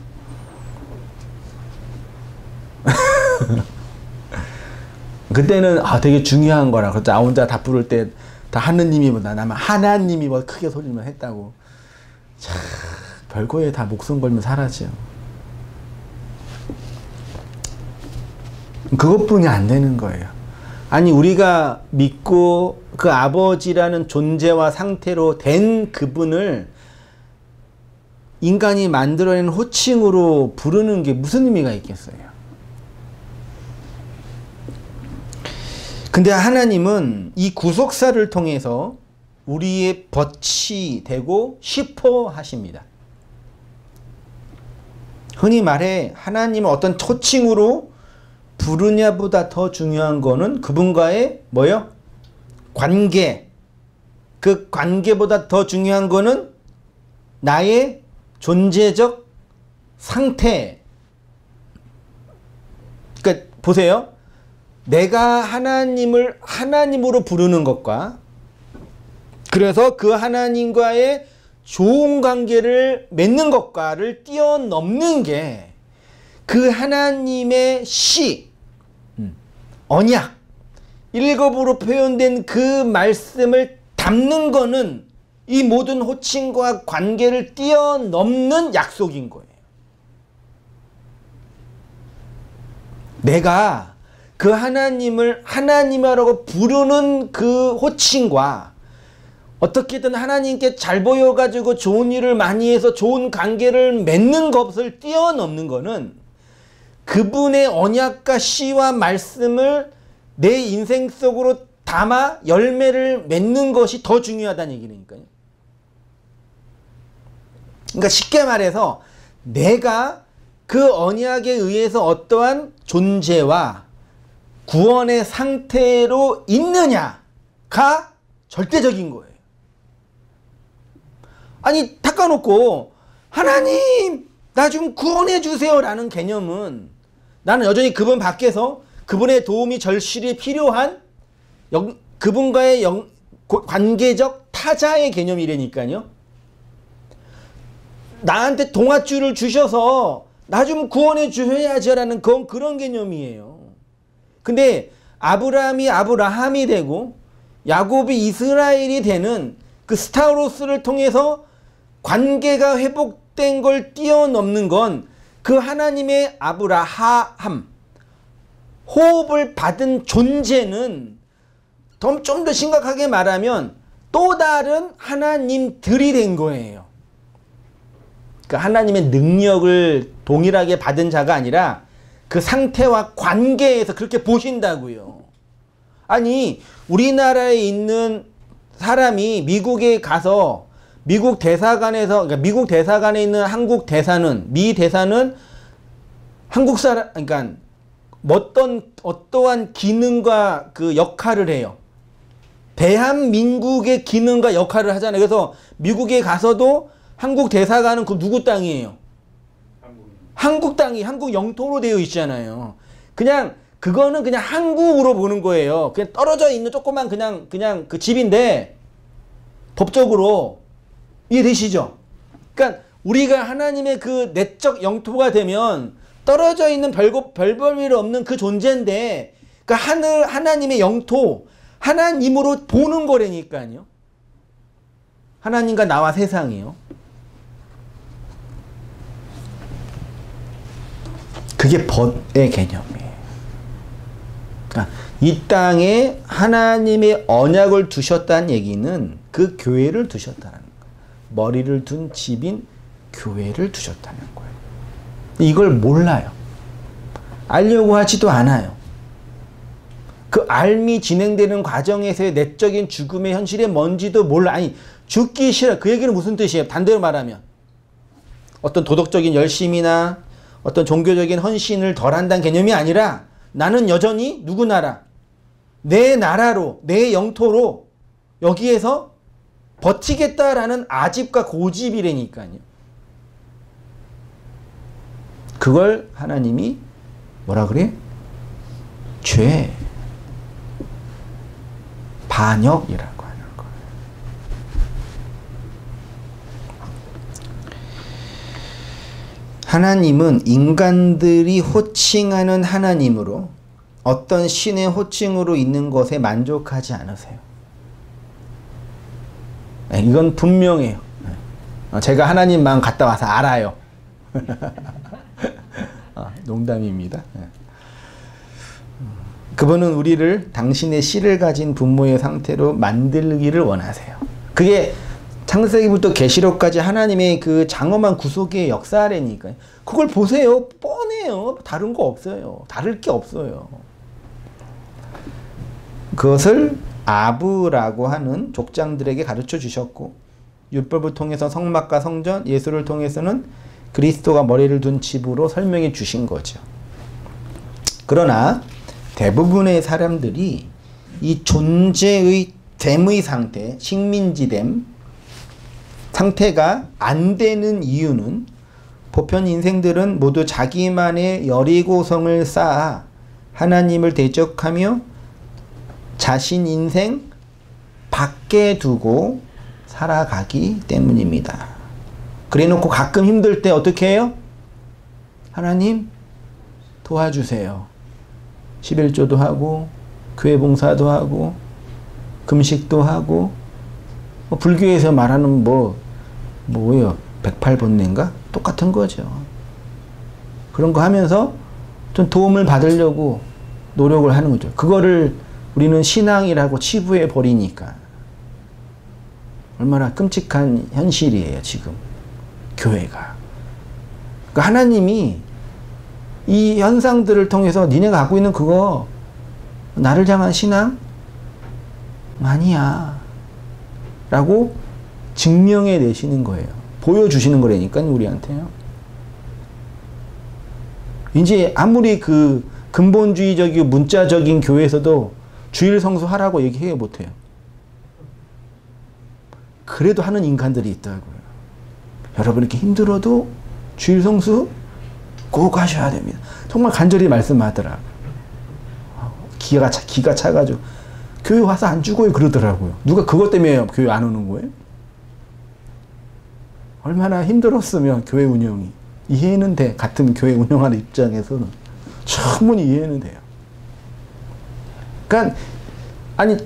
그때는 되게 중요한 거라. 그래서 나 혼자 다 부를 때 다 하느님이 뭐 나면 하나님이 뭐 크게 소리만 했다고. 참 별거에 다 목숨 걸면 사라져. 그것뿐이 안 되는 거예요. 아니 우리가 믿고 그 아버지라는 존재와 상태로 된 그분을 인간이 만들어낸 호칭으로 부르는 게 무슨 의미가 있겠어요? 근데 하나님은 이 구속사를 통해서 우리의 벗이 되고 싶어 하십니다. 흔히 말해 하나님을 어떤 호칭으로 부르냐보다 더 중요한 거는 그분과의 뭐요? 관계. 그 관계보다 더 중요한 거는 나의 존재적 상태. 그러니까 보세요. 내가 하나님을 하나님으로 부르는 것과 그래서 그 하나님과의 좋은 관계를 맺는 것과를 뛰어넘는 게 그 하나님의 시, 언약, 1급으로 표현된 그 말씀을 담는 거는 이 모든 호칭과 관계를 뛰어넘는 약속인 거예요. 내가 그 하나님을 하나님이라고 부르는 그 호칭과 어떻게든 하나님께 잘 보여가지고 좋은 일을 많이 해서 좋은 관계를 맺는 것을 뛰어넘는 거는 그분의 언약과 시와 말씀을 내 인생 속으로 담아 열매를 맺는 것이 더 중요하다는 얘기니까요. 그러니까 쉽게 말해서 내가 그 언약에 의해서 어떠한 존재와 구원의 상태로 있느냐가 절대적인 거예요. 아니 닦아놓고 하나님 나 좀 구원해 주세요 라는 개념은 나는 여전히 그분 밖에서 그분의 도움이 절실히 필요한 그분과의 관계적 타자의 개념이라니까요. 나한테 동아줄을 주셔서 나 좀 구원해 주셔야지 라는 그런 개념이에요. 근데 아브라함이 아브라함이 되고 야곱이 이스라엘이 되는 그 스타로스를 통해서 관계가 회복된 걸 뛰어넘는 건 그 하나님의 아브라함 호흡을 받은 존재는 좀 더 심각하게 말하면 또 다른 하나님들이 된 거예요. 그 하나님의 능력을 동일하게 받은 자가 아니라 그 상태와 관계에서 그렇게 보신다고요. 아니 우리나라에 있는 사람이 미국에 가서 미국 대사관에서 그러니까 미국 대사관에 있는 한국 대사는 미 대사는 한국 사람 그러니까 어떠한 기능과 그 역할을 해요. 대한민국의 기능과 역할을 하잖아요. 그래서 미국에 가서도 한국 대사관은 그 누구 땅이에요? 한국 땅이 한국 영토로 되어 있잖아요. 그냥 그거는 그냥 한국으로 보는 거예요. 그냥 떨어져 있는 조그만 그냥 그 집인데 법적으로 이해되시죠? 그러니까 우리가 하나님의 그 내적 영토가 되면 떨어져 있는 별볼일 없는 그 존재인데 그 하나님의 영토 하나님으로 보는 거라니까요. 하나님과 나와 세상이요. 그게 벗의 개념이에요. 그러니까 이 땅에 하나님의 언약을 두셨다는 얘기는 그 교회를 두셨다는 거예요. 머리를 둔 집인 교회를 두셨다는 거예요. 이걸 몰라요. 알려고 하지도 않아요. 그 알미 진행되는 과정에서의 내적인 죽음의 현실이 뭔지도 몰라. 아니 죽기 싫어. 그 얘기는 무슨 뜻이에요? 반대로 말하면 어떤 도덕적인 열심이나 어떤 종교적인 헌신을 덜 한다는 개념이 아니라 나는 여전히 누구나라 내 나라로, 내 영토로 여기에서 버티겠다라는 아집과 고집이라니까요. 그걸 하나님이 뭐라 그래? 죄, 반역이라고 하는 거예요. 하나님은 인간들이 호칭하는 하나님으로 어떤 신의 호칭으로 있는 것에 만족하지 않으세요. 이건 분명해요. 제가 하나님 마음 갔다 와서 알아요. 농담입니다. 그분은 우리를 당신의 씨를 가진 부모의 상태로 만들기를 원하세요. 그게 창세기부터 계시록까지 하나님의 그 장엄한 구속의 역사라니까요. 그걸 보세요. 뻔해요. 다른 거 없어요. 다를 게 없어요. 그것을 아브라고 하는 족장들에게 가르쳐 주셨고, 율법을 통해서 성막과 성전, 예수를 통해서는 그리스도가 머리를 둔 집으로 설명해 주신 거죠. 그러나 대부분의 사람들이 이 존재의 됨의 상태, 식민지됨 상태가 안 되는 이유는 보편 인생들은 모두 자기만의 여리고성을 쌓아 하나님을 대적하며 자신 인생 밖에 두고 살아가기 때문입니다. 그래놓고 가끔 힘들 때 어떻게 해요? 하나님 도와주세요. 11조도 하고 교회 봉사도 하고 금식도 하고 불교에서 말하는 뭐예요? 108번뇌인가? 똑같은 거죠. 그런 거 하면서 좀 도움을 받으려고 노력을 하는 거죠. 그거를 우리는 신앙이라고 치부해 버리니까 얼마나 끔찍한 현실이에요, 지금 교회가. 그러니까 하나님이 이 현상들을 통해서 니네가 갖고 있는 그거 나를 향한 신앙? 아니야 라고 증명해 내시는 거예요. 보여주시는 거라니까요, 우리한테요. 이제 아무리 그 근본주의적이고 문자적인 교회에서도 주일 성수하라고 얘기해 못해요. 그래도 하는 인간들이 있다고요. 여러분 이렇게 힘들어도 주일 성수 꼭 하셔야 됩니다. 정말 간절히 말씀하더라고요. 기가 차가지고 교회 와서 안 죽어요 그러더라고요. 누가 그것 때문에 교회 안 오는 거예요? 얼마나 힘들었으면 교회 운영이. 이해는 돼. 같은 교회 운영하는 입장에서는 충분히 이해는 돼요. 그러니까 아니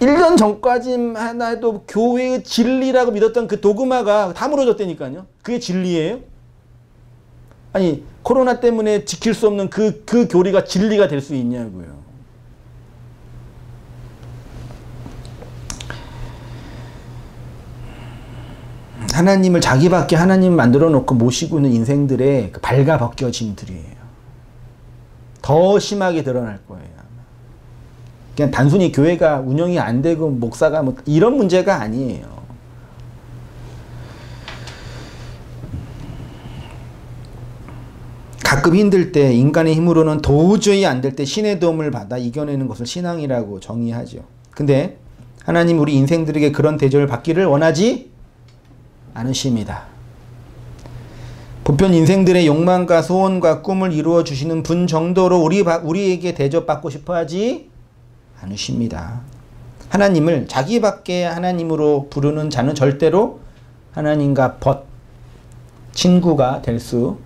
1년 전까지만 해도 교회의 진리라고 믿었던 그 도그마가 다 무너졌다니까요. 그게 진리예요? 아니 코로나 때문에 지킬 수 없는 그 교리가 진리가 될 수 있냐고요. 하나님을 자기밖에 하나님을 만들어 놓고 모시고 있는 인생들의 그 발가벗겨짐들이에요. 더 심하게 드러날 거예요. 그냥 단순히 교회가 운영이 안 되고 목사가 뭐 이런 문제가 아니에요. 가끔 힘들 때 인간의 힘으로는 도저히 안 될 때 신의 도움을 받아 이겨내는 것을 신앙이라고 정의하죠. 근데 하나님 우리 인생들에게 그런 대접을 받기를 원하지 않으십니다. 보편 인생들의 욕망과 소원과 꿈을 이루어 주시는 분 정도로 우리에게 대접받고 싶어 하지 않으십니다. 하나님을 자기밖에 하나님으로 부르는 자는 절대로 하나님과 친구가 될 수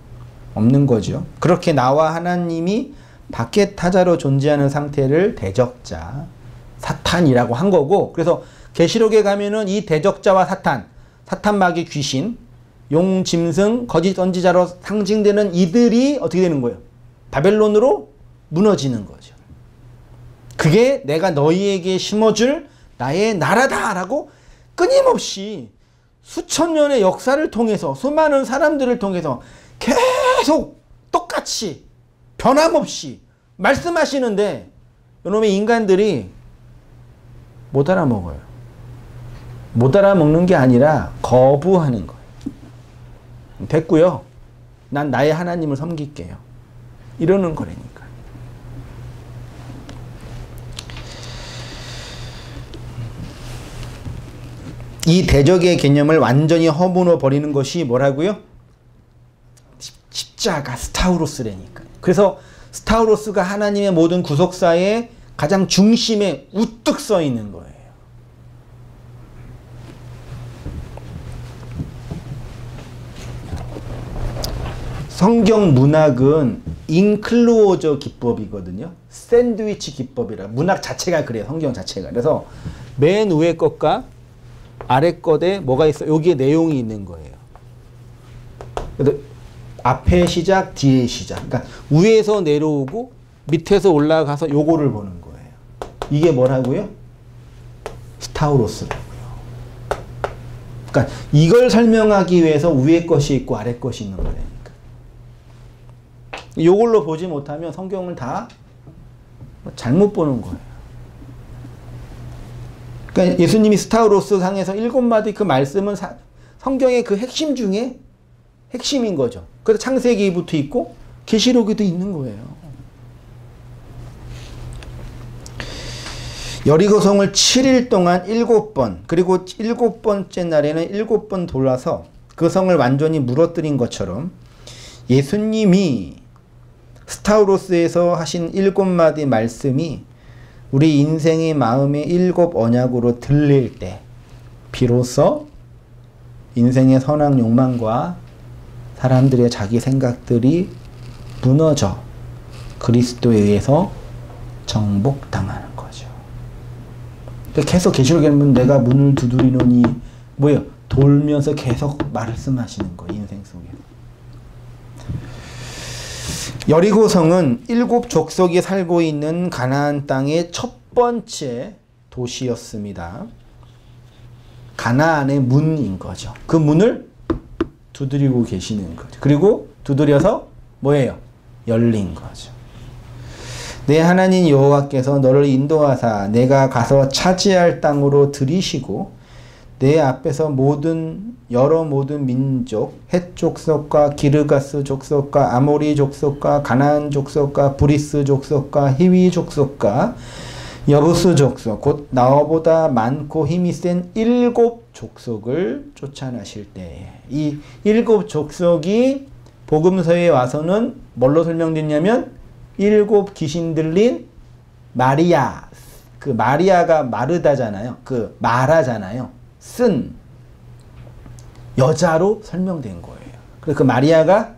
없는 거죠. 그렇게 나와 하나님이 밖에 타자로 존재하는 상태를 대적자, 사탄이라고 한 거고, 그래서 계시록에 가면은 이 대적자와 사탄 마귀 귀신, 용 짐승 거짓 선지자로 상징되는 이들이 어떻게 되는 거예요? 바벨론으로 무너지는 거죠. 그게 내가 너희에게 심어줄 나의 나라다라고 끊임없이 수천 년의 역사를 통해서 수많은 사람들을 통해서 계속 똑같이 변함없이 말씀하시는데 이놈의 인간들이 못 알아먹어요. 못 알아먹는 게 아니라 거부하는 거예요. 됐고요. 난 나의 하나님을 섬길게요. 이러는 거라니까. 이 대적의 개념을 완전히 허물어 버리는 것이 뭐라고요? 십자가, 스타우로스라니까. 그래서 스타우로스가 하나님의 모든 구속사의 가장 중심에 우뚝 서 있는 거예요. 성경 문학은 인클로저 기법이거든요. 샌드위치 기법이라. 문학 자체가 그래요. 성경 자체가. 그래서 맨 위에 것과 아래 것에 뭐가 있어? 여기에 내용이 있는 거예요. 그래서 앞에 시작, 뒤에 시작. 그러니까 위에서 내려오고 밑에서 올라가서 요거를 보는 거예요. 이게 뭐라고요? 스타우로스라고요. 그러니까 이걸 설명하기 위해서 위에 것이 있고 아래 것이 있는 거라니까. 요걸로 보지 못하면 성경을 다 잘못 보는 거예요. 그러니까 예수님이 스타우로스 상에서 7마디 그 말씀은 성경의 그 핵심 중에 핵심인 거죠. 그래서 창세기부터 있고 계시록에도 있는 거예요. 여리고성을 7일 동안 7번, 그리고 7번째 날에는 7번 돌아서 그 성을 완전히 무너뜨린 것처럼 예수님이 스타우로스에서 하신 7마디 말씀이 우리 인생의 마음의 7 언약으로 들릴 때 비로소 인생의 선악 욕망과 사람들의 자기 생각들이 무너져 그리스도에 의해서 정복당하는 거죠. 계속 계시록에 보면 내가 문을 두드리노니 뭐예요? 돌면서 계속 말씀하시는 거예요. 인생 속에. 여리고성은 7 족속이 살고 있는 가나안 땅의 첫 번째 도시였습니다. 가나안의 문인 거죠. 그 문을 두드리고 계시는 거죠. 그리고 두드려서 뭐예요? 열린 거죠. 내 하나님 여호와께서 너를 인도하사 내가 가서 차지할 땅으로 들이시고 내 앞에서 여러 모든 민족, 헷 족속과 기르가스 족속과 아모리 족속과 가나안 족속과 브리스 족속과 히위 족속과 여부스 족속, 곧 나보다 많고 힘이 센 7 족속을 쫓아내실 때에 이 7 족속이 복음서에 와서는 뭘로 설명됐냐면 7 귀신 들린 마리아, 그 마리아가 마르다잖아요. 그 마라잖아요. 쓴 여자로 설명된 거예요. 그래서 그 마리아가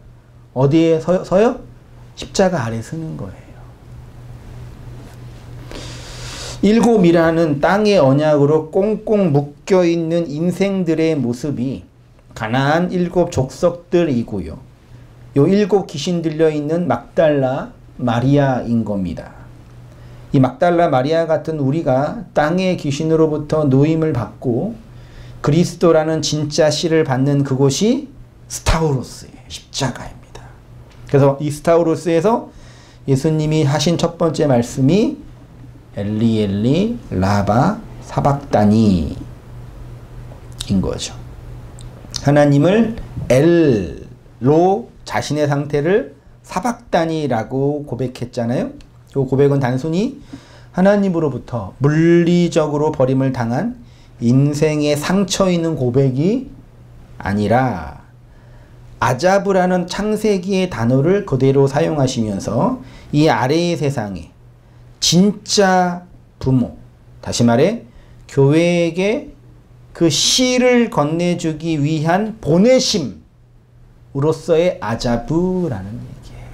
어디에 서요? 십자가 아래 서는 거예요. 7이라는 땅의 언약으로 꽁꽁 묶여있는 인생들의 모습이 가나안 7 족속들이고요. 요 7 귀신 들려있는 막달라 마리아인 겁니다. 이 막달라 마리아 같은 우리가 땅의 귀신으로부터 노임을 받고 그리스도라는 진짜 씨를 받는 그곳이 스타우로스의 십자가입니다. 그래서 이 스타우로스에서 예수님이 하신 첫 번째 말씀이 엘리 엘리 라바 사박다니 인 거죠. 하나님을 엘로 자신의 상태를 사박다니라고 고백했잖아요. 이 고백은 단순히 하나님으로부터 물리적으로 버림을 당한 인생에 상처 있는 고백이 아니라 아자브라는 창세기의 단어를 그대로 사용하시면서 이 아래의 세상에 진짜 부모, 다시 말해 교회에게 그 씨를 건네주기 위한 보내심으로서의 아자브라는 얘기예요.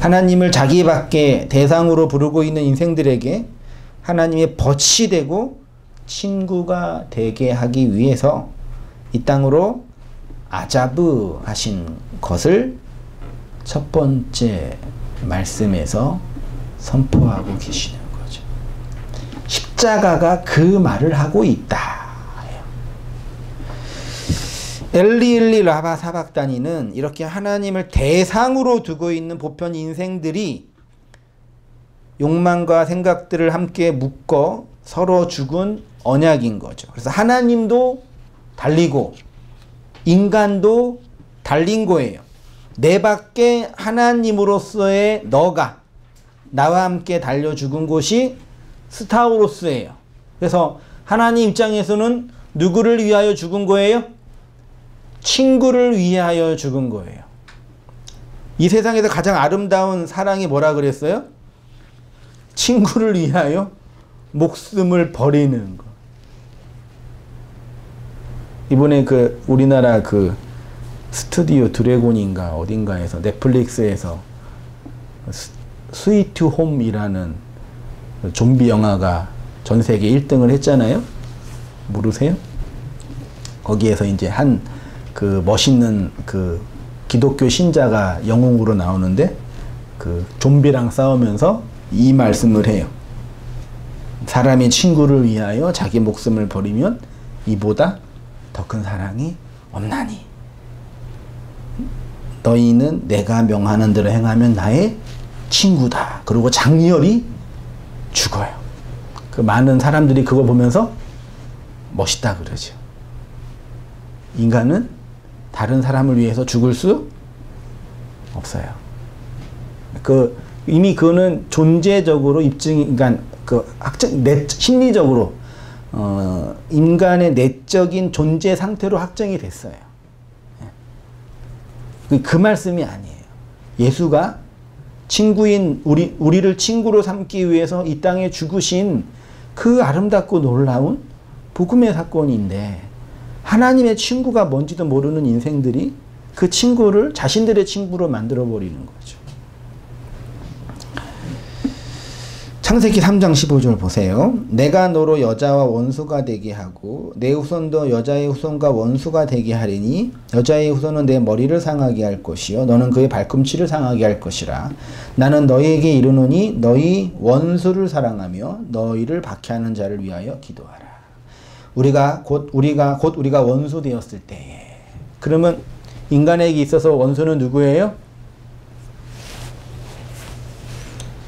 하나님을 자기밖에 대상으로 부르고 있는 인생들에게 하나님의 벗이 되고 친구가 되게 하기 위해서 이 땅으로 아자브 하신 것을 첫 번째 말씀에서 선포하고 계시는 거죠. 십자가가 그 말을 하고 있다. 엘리 엘리 라바 사박다니는 이렇게 하나님을 대상으로 두고 있는 보편 인생들이 욕망과 생각들을 함께 묶어 서로 죽은 언약인 거죠. 그래서 하나님도 달리고 인간도 달린 거예요. 내 밖에 하나님으로서의 너가 나와 함께 달려 죽은 곳이 스타우로스예요. 그래서 하나님 입장에서는 누구를 위하여 죽은 거예요? 친구를 위하여 죽은 거예요. 이 세상에서 가장 아름다운 사랑이 뭐라 그랬어요? 친구를 위하여 목숨을 버리는 거. 이번에 그 우리나라 그 스튜디오 드래곤인가 어딘가에서 넷플릭스에서 스위트 홈이라는 좀비 영화가 전 세계 1등을 했잖아요. 모르세요? 거기에서 이제 한 그 멋있는 그 기독교 신자가 영웅으로 나오는데 그 좀비랑 싸우면서 이 말씀을 해요. 사람이 친구를 위하여 자기 목숨을 버리면 이보다 더 큰 사랑이 없나니. 너희는 내가 명하는 대로 행하면 나의 친구다. 그리고 장렬히 죽어요. 그 많은 사람들이 그거 보면서 멋있다 그러죠. 인간은 다른 사람을 위해서 죽을 수 없어요. 이미 그거는 존재적으로 입증이, 그러니까 심리적으로 인간의 내적인 존재 상태로 확정이 됐어요. 그 말씀이 아니에요. 예수가 친구인 우리를 친구로 삼기 위해서 이 땅에 죽으신 그 아름답고 놀라운 복음의 사건인데, 하나님의 친구가 뭔지도 모르는 인생들이 그 친구를 자신들의 친구로 만들어 버리는 거죠. 창세기 3장 15절 보세요. 내가 너로 여자와 원수가 되게 하고 내 후손도 여자의 후손과 원수가 되게 하리니 여자의 후손은 내 머리를 상하게 할 것이요 너는 그의 발꿈치를 상하게 할 것이라. 나는 너희에게 이르노니 너희 원수를 사랑하며 너희를 박해하는 자를 위하여 기도하라. 우리가 원수 되었을 때에, 그러면 인간에게 있어서 원수는 누구예요?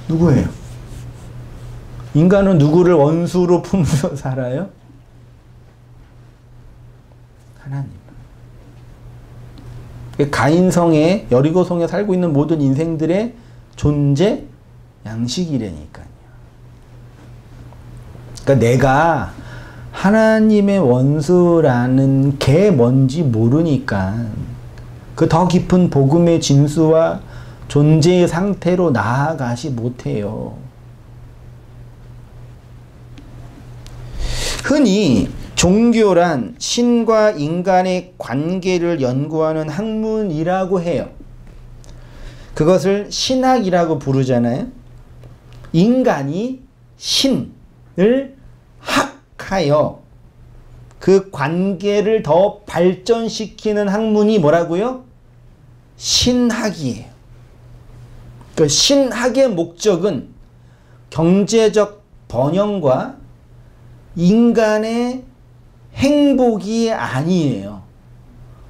누구예요? 인간은 누구를 원수로 품으며 살아요? 하나님. 가인성에, 여리고성에 살고 있는 모든 인생들의 존재 양식이라니까요. 그러니까 내가 하나님의 원수라는 게 뭔지 모르니까 그 더 깊은 복음의 진수와 존재의 상태로 나아가지 못해요. 흔히 종교란 신과 인간의 관계를 연구하는 학문이라고 해요. 그것을 신학이라고 부르잖아요. 인간이 신을 학하여 그 관계를 더 발전시키는 학문이 뭐라고요? 신학이에요. 그 신학의 목적은 경제적 번영과 인간의 행복이 아니에요.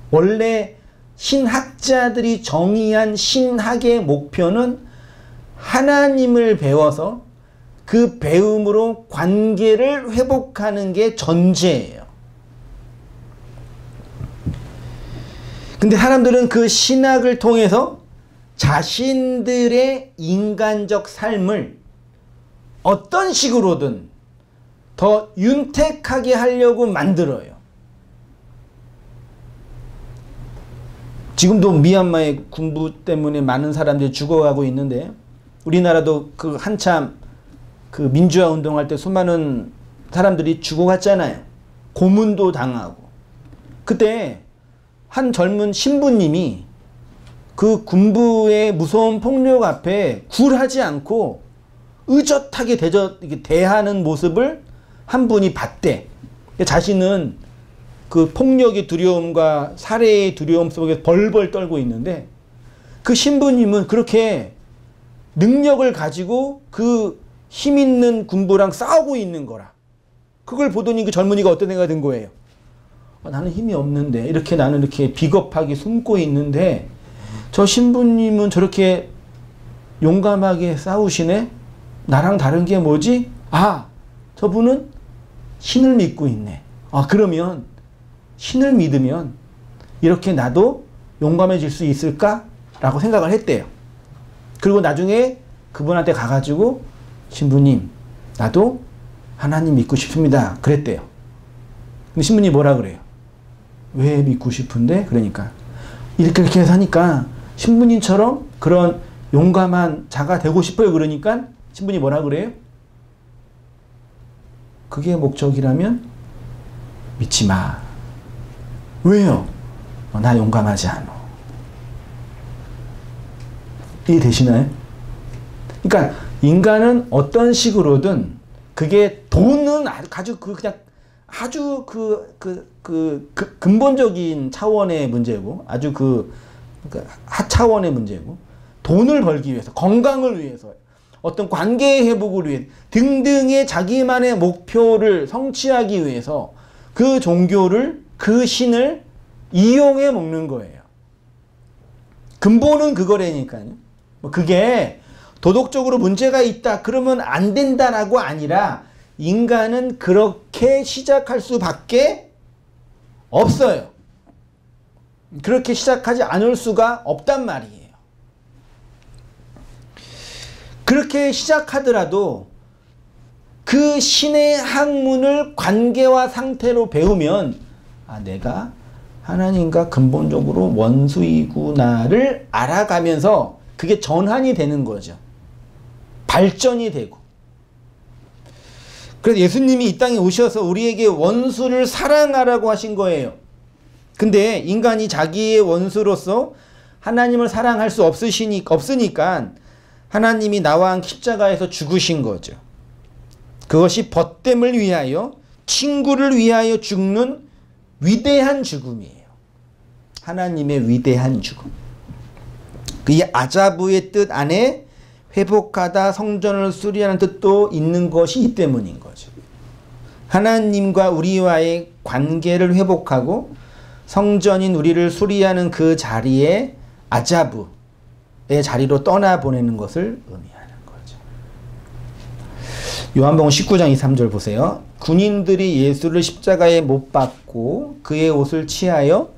원래 신학자들이 정의한 신학의 목표는 하나님을 배워서 그 배움으로 관계를 회복하는 게 전제예요. 근데 사람들은 그 신학을 통해서 자신들의 인간적 삶을 어떤 식으로든 더 윤택하게 하려고 만들어요. 지금도 미얀마의 군부 때문에 많은 사람들이 죽어가고 있는데, 우리나라도 그 한참 그 민주화 운동할 때 수많은 사람들이 죽어갔잖아요. 고문도 당하고. 그때 한 젊은 신부님이 그 군부의 무서운 폭력 앞에 굴하지 않고 의젓하게 대하는 모습을 한 분이 봤대. 자신은 그 폭력의 두려움과 살해의 두려움 속에 벌벌 떨고 있는데, 그 신부님은 그렇게 능력을 가지고 그 힘 있는 군부랑 싸우고 있는 거라. 그걸 보더니 그 젊은이가 어떤 생각이 든 거예요? 나는 힘이 없는데, 이렇게 나는 이렇게 비겁하게 숨고 있는데 저 신부님은 저렇게 용감하게 싸우시네? 나랑 다른 게 뭐지? 저분은 신을 믿고 있네. 그러면 신을 믿으면 이렇게 나도 용감해질 수 있을까? 라고 생각을 했대요. 그리고 나중에 그분한테 가가지고, 신부님, 나도 하나님 믿고 싶습니다. 그랬대요. 근데 신부님이 뭐라 그래요? 왜 믿고 싶은데? 그러니까 이렇게 해서 하니까 신부님처럼 그런 용감한 자가 되고 싶어요. 그러니까 신부님이 뭐라 그래요? 그게 목적이라면 믿지 마. 왜요? 나 용감하지 않아. 이해되시나요? 그러니까 인간은 어떤 식으로든 그게 돈은 아주 그냥 아주 근본적인 차원의 문제고 아주 하차원의 문제고 돈을 벌기 위해서 건강을 위해서 어떤 관계 회복을 위해 등등의 자기만의 목표를 성취하기 위해서 그 종교를 그 신을 이용해 먹는 거예요. 근본은 그거라니까요. 그게 도덕적으로 문제가 있다 그러면 안 된다라고 아니라 인간은 그렇게 시작할 수밖에 없어요. 그렇게 시작하지 않을 수가 없단 말이에요. 그렇게 시작하더라도 그 신의 학문을 관계와 상태로 배우면 내가 하나님과 근본적으로 원수이구나를 알아가면서 그게 전환이 되는 거죠. 발전이 되고. 그래서 예수님이 이 땅에 오셔서 우리에게 원수를 사랑하라고 하신 거예요. 근데 인간이 자기의 원수로서 하나님을 사랑할 수 없으니까 하나님이 나와 함께 십자가에서 죽으신 거죠. 그것이 벗됨을 위하여 친구를 위하여 죽는 위대한 죽음이에요. 하나님의 위대한 죽음. 이 아자부의 뜻 안에 회복하다, 성전을 수리하는 뜻도 있는 것이 때문인 거죠. 하나님과 우리와의 관계를 회복하고 성전인 우리를 수리하는 그 자리에 아자부의 자리로 떠나보내는 것을 의미하는 거죠. 요한복음 19장 23절 보세요. 군인들이 예수를 십자가에 못 박고 그의 옷을 취하여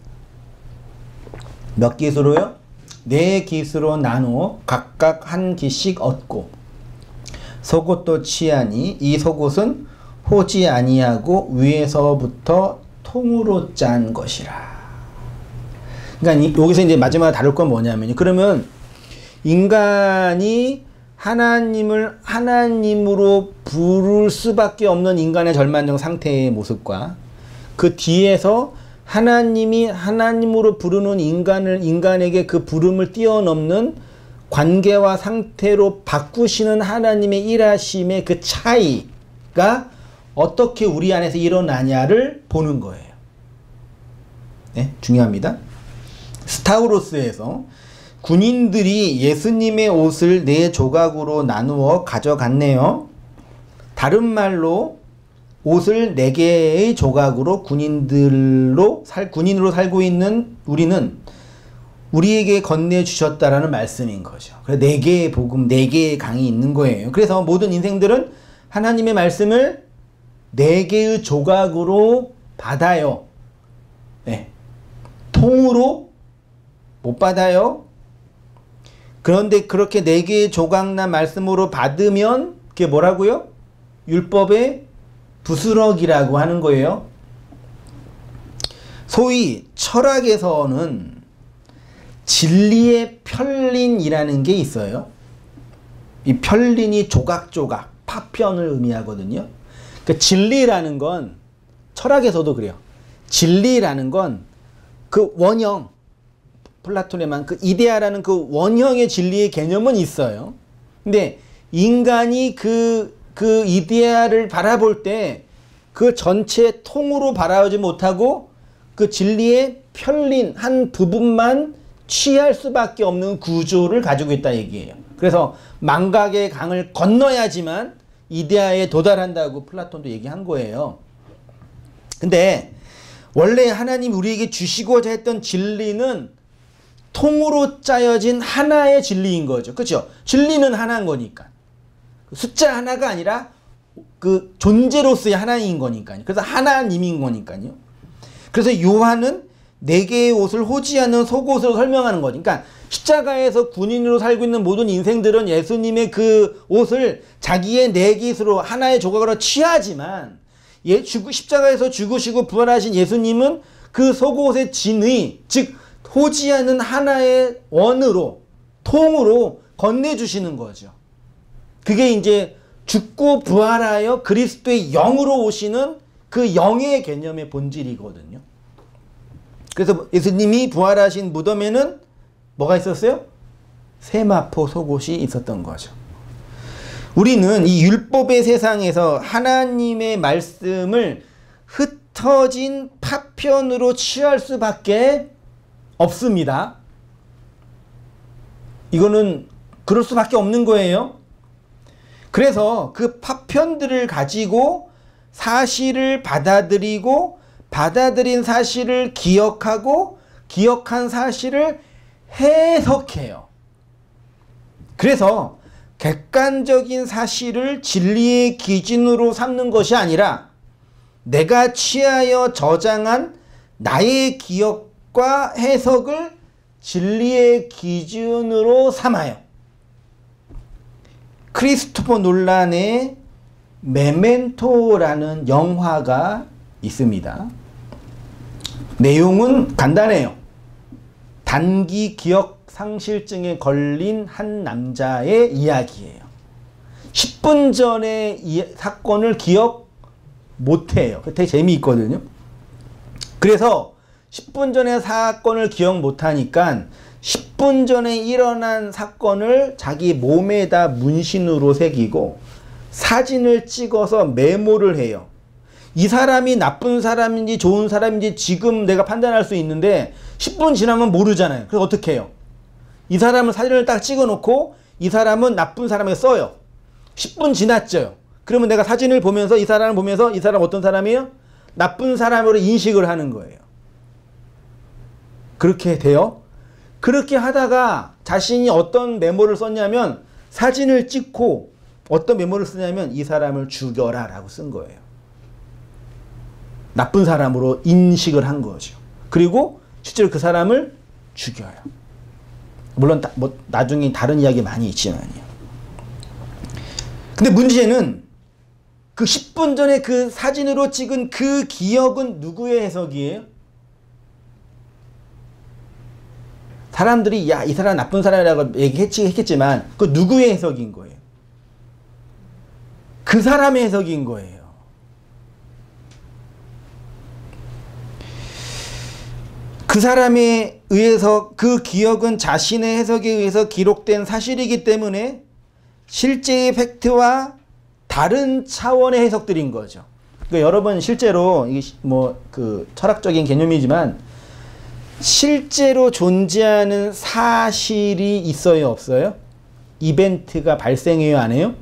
몇 기수로요? 4기수로 나누어 각각 한 기씩 얻고 속옷도 취하니 이 속옷은 호지 아니하고 위에서부터 통으로 짠 것이라. 그러니까 여기서 이제 마지막에 다룰 건 뭐냐면요. 그러면 인간이 하나님을 하나님으로 부를 수밖에 없는 인간의 절망적 상태의 모습과 그 뒤에서 하나님이 하나님으로 부르는 인간에게 그 부름을 뛰어넘는 관계와 상태로 바꾸시는 하나님의 일하심의 그 차이가 어떻게 우리 안에서 일어나냐를 보는 거예요. 네, 중요합니다. 스타우로스에서 군인들이 예수님의 옷을 4조각으로 나누어 가져갔네요. 다른 말로 옷을 4개의 조각으로 군인으로 살고 있는 우리는 우리에게 건네주셨다라는 말씀인 거죠. 그래서 4개의 복음, 4개의 강이 있는 거예요. 그래서 모든 인생들은 하나님의 말씀을 4개의 조각으로 받아요. 네. 통으로 못 받아요. 그런데 그렇게 4개의 조각난 말씀으로 받으면 그게 뭐라고요? 율법의 부스러기라고 하는 거예요. 소위 철학에서는 진리의 편린이라는 게 있어요. 이 편린이 조각조각, 파편을 의미하거든요. 그러니까 진리라는 건 철학에서도 그래요. 진리라는 건 그 원형, 플라톤에만 그 이데아라는 그 원형의 진리의 개념은 있어요. 근데 인간이 그 이데아를 바라볼 때 그 전체 통으로 바라보지 못하고 그 진리의 편린 한 부분만 취할 수밖에 없는 구조를 가지고 있다 얘기예요. 그래서 망각의 강을 건너야지만 이데아에 도달한다고 플라톤도 얘기한 거예요. 근데 원래 하나님 우리에게 주시고자 했던 진리는 통으로 짜여진 하나의 진리인 거죠. 그렇죠? 진리는 하나인 거니까. 숫자 하나가 아니라 그 존재로서의 하나인 거니까요. 그래서 하나님인 거니까요. 그래서 요한은 4개의 옷을 호지하는 속옷으로 설명하는 거죠. 그러니까 십자가에서 군인으로 살고 있는 모든 인생들은 예수님의 그 옷을 자기의 내깃으로 하나의 조각으로 취하지만 십자가에서 죽으시고 부활하신 예수님은 그 속옷의 진의, 즉 호지하는 하나의 원으로, 통으로 건네주시는 거죠. 그게 이제 죽고 부활하여 그리스도의 영으로 오시는 그 영의 개념의 본질이거든요. 그래서 예수님이 부활하신 무덤에는 뭐가 있었어요? 세마포 속옷이 있었던 거죠. 우리는 이 율법의 세상에서 하나님의 말씀을 흩어진 파편으로 취할 수밖에 없습니다. 이거는 그럴 수밖에 없는 거예요. 그래서 그 파편들을 가지고 사실을 받아들이고 받아들인 사실을 기억하고 기억한 사실을 해석해요. 그래서 객관적인 사실을 진리의 기준으로 삼는 것이 아니라 내가 취하여 저장한 나의 기억과 해석을 진리의 기준으로 삼아요. 크리스토퍼 놀란의 메멘토라는 영화가 있습니다. 내용은 간단해요. 단기 기억 상실증에 걸린 한 남자의 이야기예요. 10분 전의 사건을 기억 못해요. 되게 재미있거든요. 그래서 10분 전의 사건을 기억 못하니까 10분 전에 일어난 사건을 자기 몸에다 문신으로 새기고 사진을 찍어서 메모를 해요. 이 사람이 나쁜 사람인지 좋은 사람인지 지금 내가 판단할 수 있는데 10분 지나면 모르잖아요. 그래서 어떻게 해요? 이 사람을 사진을 딱 찍어놓고 이 사람은 나쁜 사람에게 써요. 10분 지났죠. 그러면 내가 사진을 보면서 이 사람을 보면서 이 사람 어떤 사람이에요? 나쁜 사람으로 인식을 하는 거예요. 그렇게 돼요. 그렇게 하다가 자신이 어떤 메모를 썼냐면 사진을 찍고 어떤 메모를 쓰냐면 이 사람을 죽여라 라고 쓴 거예요. 나쁜 사람으로 인식을 한 거죠. 그리고 실제로 그 사람을 죽여요. 물론 나중에 다른 이야기 많이 있지만요. 근데 문제는 그 10분 전에 그 사진으로 찍은 그 기억은 누구의 해석이에요? 사람들이 야, 이 사람 나쁜 사람이라고 얘기했겠지만 그 누구의 해석인 거예요? 그 사람의 해석인 거예요. 그 사람에 의해서 그 기억은 자신의 해석에 의해서 기록된 사실이기 때문에 실제의 팩트와 다른 차원의 해석들인 거죠. 그러니까 여러분 실제로 이게 뭐 그 철학적인 개념이지만 실제로 존재하는 사실이 있어요, 없어요? 이벤트가 발생해요, 안 해요?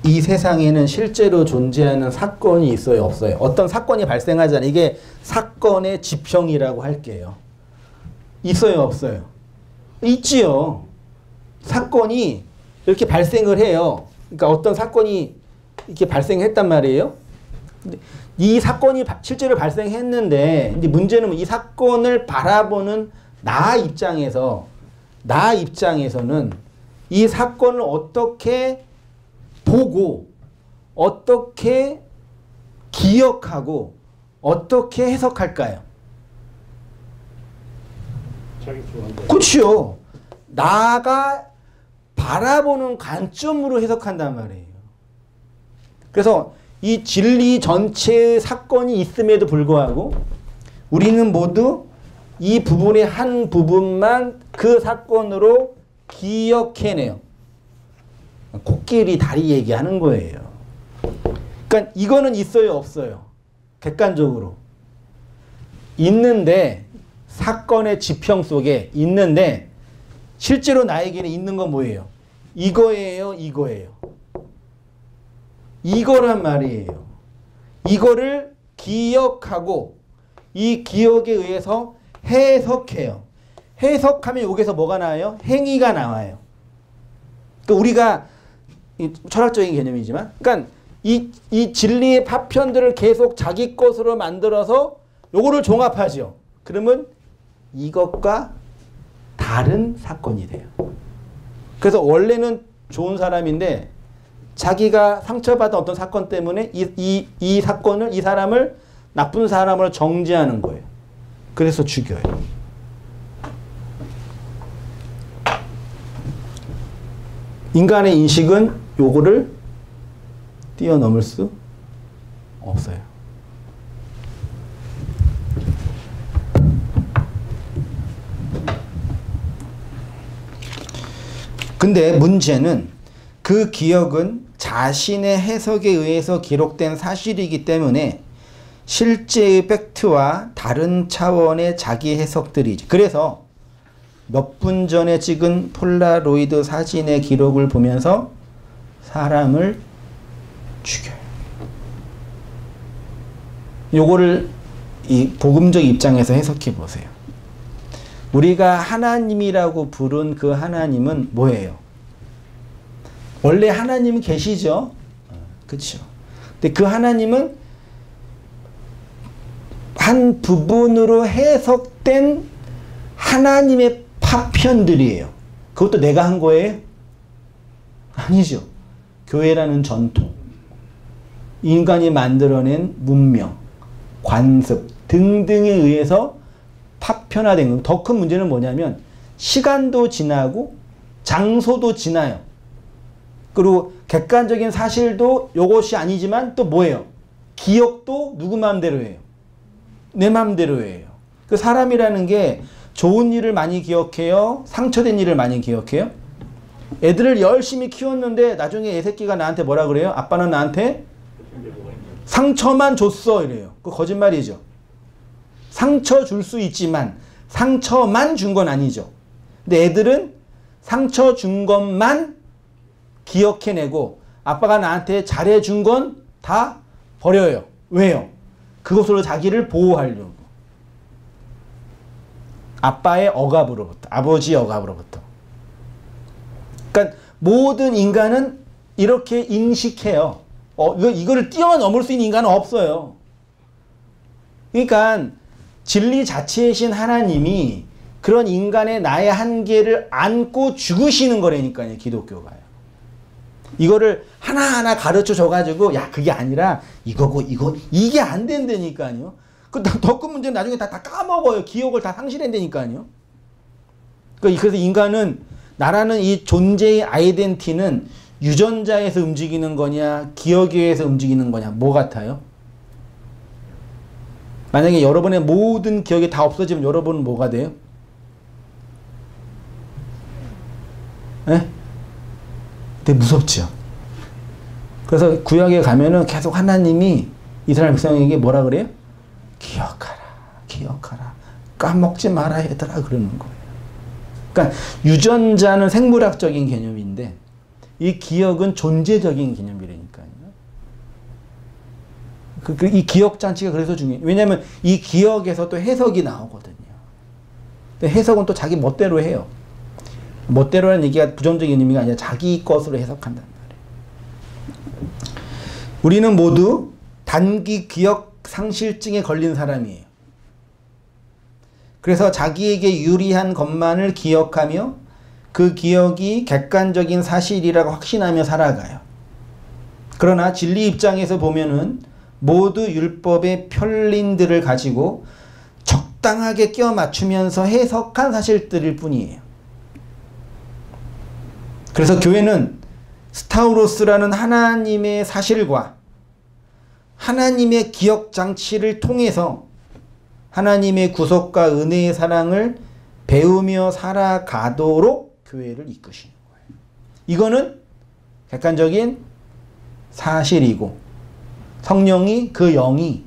이 세상에는 실제로 존재하는 사건이 있어요, 없어요? 어떤 사건이 발생하잖아요. 이게 사건의 지평이라고 할게요. 있어요, 없어요? 있지요. 사건이 이렇게 발생을 해요. 그러니까 어떤 사건이 이렇게 발생했단 말이에요. 근데 이 사건이 실제로 발생했는데 이제 문제는 이 사건을 바라보는 나 입장에서는 이 사건을 어떻게 보고 어떻게 기억하고 어떻게 해석할까요? 그렇죠. 나가 바라보는 관점으로 해석한단 말이에요. 그래서 이 진리 전체의 사건이 있음에도 불구하고 우리는 모두 이 부분의 한 부분만 그 사건으로 기억해내요. 코끼리 다리 얘기하는 거예요. 그러니까 이거는 있어요, 없어요? 객관적으로. 있는데 사건의 지평 속에 있는데 실제로 나에게는 있는 건 뭐예요? 이거예요, 이거예요. 이거란 말이에요. 이거를 기억하고 이 기억에 의해서 해석해요. 해석하면 여기서 뭐가 나와요? 행위가 나와요. 그러니까 우리가 철학적인 개념이지만, 그러니까 이 진리의 파편들을 계속 자기 것으로 만들어서 요거를 종합하죠. 그러면 이것과 다른 사건이 돼요. 그래서 원래는 좋은 사람인데 자기가 상처받은 어떤 사건 때문에 이 사건을, 이 사람을 나쁜 사람으로 정죄하는 거예요. 그래서 죽여요. 인간의 인식은 요거를 뛰어넘을 수 없어요. 근데 문제는 그 기억은 자신의 해석에 의해서 기록된 사실이기 때문에 실제의 팩트와 다른 차원의 자기 해석들이지. 그래서 몇 분 전에 찍은 폴라로이드 사진의 기록을 보면서 사람을 죽여요. 요거를 이 복음적 입장에서 해석해 보세요. 우리가 하나님이라고 부른 그 하나님은 뭐예요? 원래 하나님은 계시죠? 그렇죠. 근데 그 하나님은 한 부분으로 해석된 하나님의 파편들이에요. 그것도 내가 한 거예요? 아니죠. 교회라는 전통, 인간이 만들어낸 문명, 관습 등등에 의해서 파편화된 거. 더 큰 문제는 뭐냐면 시간도 지나고 장소도 지나요. 그리고 객관적인 사실도 이것이 아니지만 또 뭐예요? 기억도 누구 마음대로 해요? 내 마음대로 해요. 그 사람이라는 게 좋은 일을 많이 기억해요? 상처된 일을 많이 기억해요? 애들을 열심히 키웠는데 나중에 애 새끼가 나한테 뭐라 그래요? 아빠는 나한테 상처만 줬어 이래요. 그거 거짓말이죠. 상처 줄 수 있지만 상처만 준 건 아니죠. 근데 애들은 상처 준 것만 기억해내고 아빠가 나한테 잘해준 건 다 버려요. 왜요? 그것으로 자기를 보호하려고. 아빠의 억압으로부터, 아버지의 억압으로부터. 그러니까 모든 인간은 이렇게 인식해요. 이거를 뛰어넘을 수 있는 인간은 없어요. 그러니까 진리 자체이신 하나님이 그런 인간의 나의 한계를 안고 죽으시는 거라니까요, 기독교가요. 이거를 하나하나 가르쳐 줘가지고, 야, 그게 아니라 이거고, 이게 안 된다니까요. 더 큰 문제는 나중에 다 까먹어요. 기억을 다 상실한다니까요. 그래서 인간은, 나라는 이 존재의 아이덴티티는 유전자에서 움직이는 거냐, 기억에 의해서 움직이는 거냐, 뭐 같아요? 만약에 여러분의 모든 기억이 다 없어지면 여러분은 뭐가 돼요? 네? 되게 무섭죠. 그래서 구약에 가면은 계속 하나님이 이스라엘 백성에게 뭐라 그래요? 기억하라, 기억하라, 까먹지 마라 얘들아 그러는 거예요. 그러니까 유전자는 생물학적인 개념인데 이 기억은 존재적인 개념이라니까요. 이 기억 장치가 그래서 중요해요. 왜냐하면 이 기억에서 또 해석이 나오거든요. 근데 해석은 또 자기 멋대로 해요. 멋대로라는 얘기가 부정적인 의미가 아니라 자기 것으로 해석한단 말이에요. 우리는 모두 단기 기억 상실증에 걸린 사람이에요. 그래서 자기에게 유리한 것만을 기억하며 그 기억이 객관적인 사실이라고 확신하며 살아가요. 그러나 진리 입장에서 보면은 모두 율법의 편린들을 가지고 적당하게 끼워 맞추면서 해석한 사실들일 뿐이에요. 그래서 교회는 스타우로스라는 하나님의 사실과 하나님의 기억 장치를 통해서 하나님의 구속과 은혜의 사랑을 배우며 살아가도록 교회를 이끄시는 거예요. 이거는 객관적인 사실이고 성령이 그 영이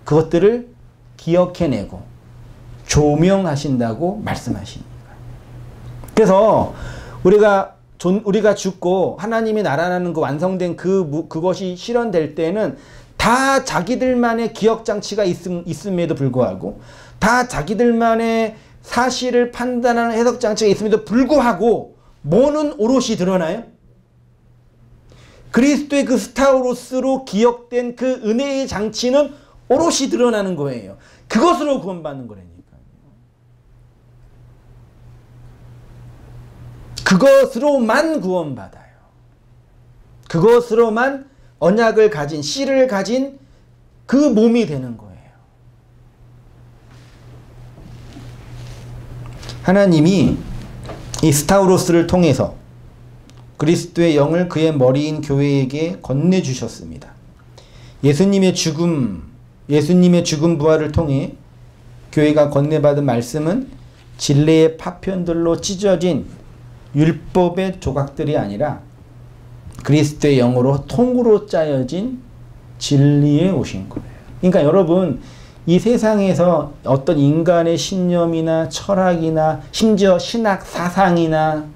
그것들을 기억해내고 조명하신다고 말씀하십니다. 그래서 우리가 죽고 하나님이 나라라는 그 완성된 그것이 실현될 때는 다 자기들만의 기억장치가 있음에도 불구하고 다 자기들만의 사실을 판단하는 해석장치가 있음에도 불구하고 뭐는 오롯이 드러나요? 그리스도의 그 스타우로스로 기억된 그 은혜의 장치는 오롯이 드러나는 거예요. 그것으로 구원받는 거라니까요. 그것으로만 구원받아요. 그것으로만 언약을 가진, 씨를 가진 그 몸이 되는 거예요. 하나님이 이 스타우로스를 통해서 그리스도의 영을 그의 머리인 교회에게 건네주셨습니다. 예수님의 죽음 부활을 통해 교회가 건네받은 말씀은 진리의 파편들로 찢어진 율법의 조각들이 아니라 그리스도의 영으로 통으로 짜여진 진리에 오신 거예요. 그러니까 여러분, 이 세상에서 어떤 인간의 신념이나 철학이나 심지어 신학 사상이나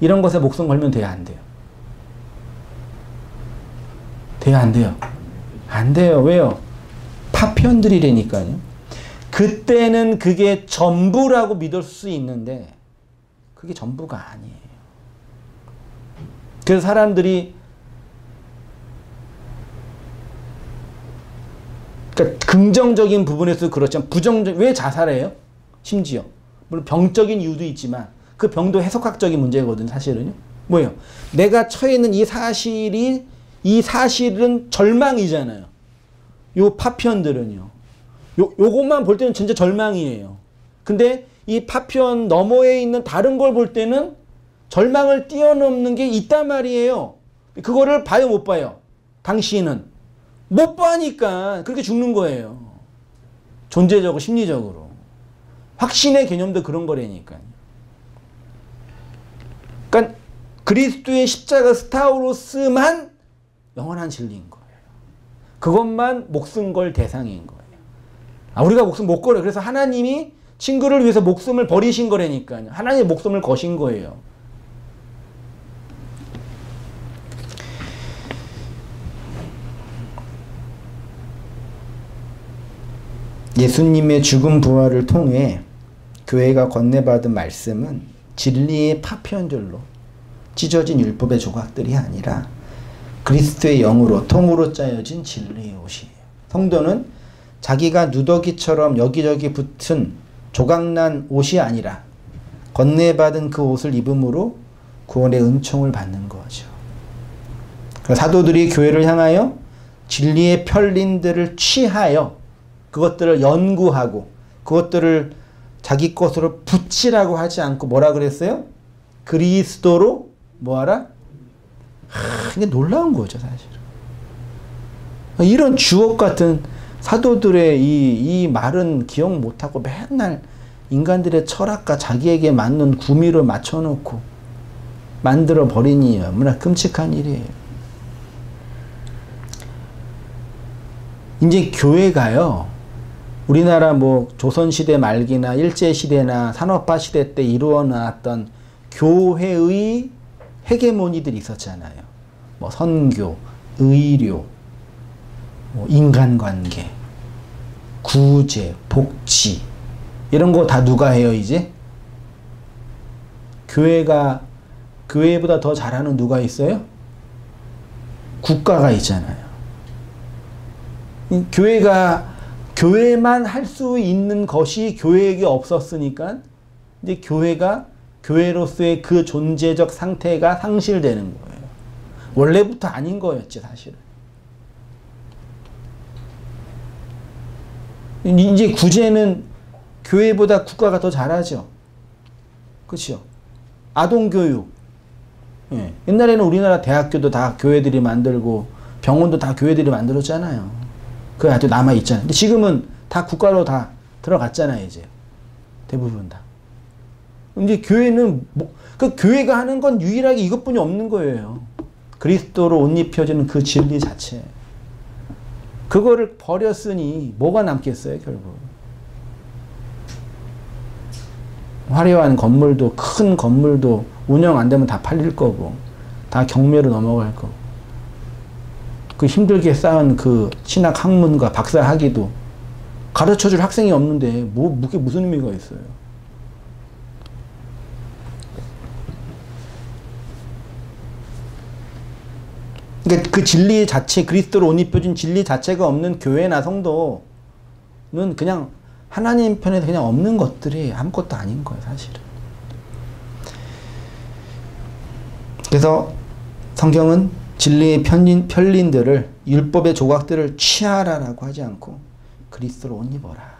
이런 것에 목숨 걸면 돼요, 안 돼요? 돼요, 안 돼요? 안 돼요. 왜요? 파편들이라니까요. 그때는 그게 전부라고 믿을 수 있는데 그게 전부가 아니에요. 그래서 사람들이 그러니까 긍정적인 부분에서 그렇지만 왜 자살해요? 심지어 물론 병적인 이유도 있지만 그 병도 해석학적인 문제거든요. 사실은요. 뭐예요? 내가 처해 있는 이 사실은 절망이잖아요. 요 파편들은요. 요것만 볼 때는 진짜 절망이에요. 근데 이 파편 너머에 있는 다른 걸 볼 때는 절망을 뛰어넘는 게 있단 말이에요. 그거를 봐요, 못 봐요? 당신은 못 봐니까 그렇게 죽는 거예요. 존재적으로, 심리적으로. 확신의 개념도 그런 거라니까요. 그러니까 그리스도의 십자가 스타우로스만 영원한 진리인 거예요. 그것만 목숨 걸 대상인 거예요. 우리가 목숨 못 걸어요. 그래서 하나님이 친구를 위해서 목숨을 버리신 거라니까요. 하나님의 목숨을 거신 거예요. 예수님의 죽음 부활을 통해 교회가 건네받은 말씀은 진리의 파편들로 찢어진 율법의 조각들이 아니라 그리스도의 영으로 통으로 짜여진 진리의 옷이에요. 성도는 자기가 누더기처럼 여기저기 붙은 조각난 옷이 아니라 건네받은 그 옷을 입음으로 구원의 은총을 받는 거죠. 사도들이 교회를 향하여 진리의 편린들을 취하여 그것들을 연구하고 그것들을 자기 것으로 붙이라고 하지 않고 뭐라 그랬어요? 그리스도로 뭐하라? 이게 놀라운 거죠, 사실은. 이런 주옥 같은 사도들의 이 말은 기억 못하고 맨날 인간들의 철학과 자기에게 맞는 구미를 맞춰놓고 만들어 버리니 너무나 끔찍한 일이에요. 이제 교회가요, 우리나라 뭐 조선시대 말기나 일제시대나 산업화 시대 때 이루어 나왔던 교회의 헤게모니들이 있었잖아요. 뭐 선교, 의료, 뭐 인간관계, 구제, 복지 이런 거 다 누가 해요 이제? 교회보다 더 잘하는 누가 있어요? 국가가 있잖아요. 교회만 할 수 있는 것이 교회에게 없었으니까 이제 교회가 교회로서의 그 존재적 상태가 상실되는 거예요. 원래부터 아닌 거였지 사실은. 이제 구제는 교회보다 국가가 더 잘하죠. 그렇죠? 아동교육. 예. 옛날에는 우리나라 대학교도 다 교회들이 만들고 병원도 다 교회들이 만들었잖아요. 그게 아주 남아있잖아요. 근데 지금은 다 국가로 다 들어갔잖아요, 이제. 대부분 다. 이제 교회는, 그 교회가 하는 건 유일하게 이것뿐이 없는 거예요. 그리스도로 옷 입혀지는 그 진리 자체. 그거를 버렸으니 뭐가 남겠어요, 결국. 화려한 건물도, 큰 건물도 운영 안 되면 다 팔릴 거고, 다 경매로 넘어갈 거고. 그 힘들게 쌓은 그 신학 학문과 박사 학위도 가르쳐줄 학생이 없는데 그게 무슨 의미가 있어요? 그러니까 그 진리 자체, 그리스도로 옷 입혀준 진리 자체가 없는 교회나 성도는 그냥 하나님 편에서 그냥 없는 것들이 아무것도 아닌 거예요, 사실은. 그래서 성경은 진리의 편린들을, 율법의 조각들을 취하라라고 하지 않고 그리스도로 옷 입어라.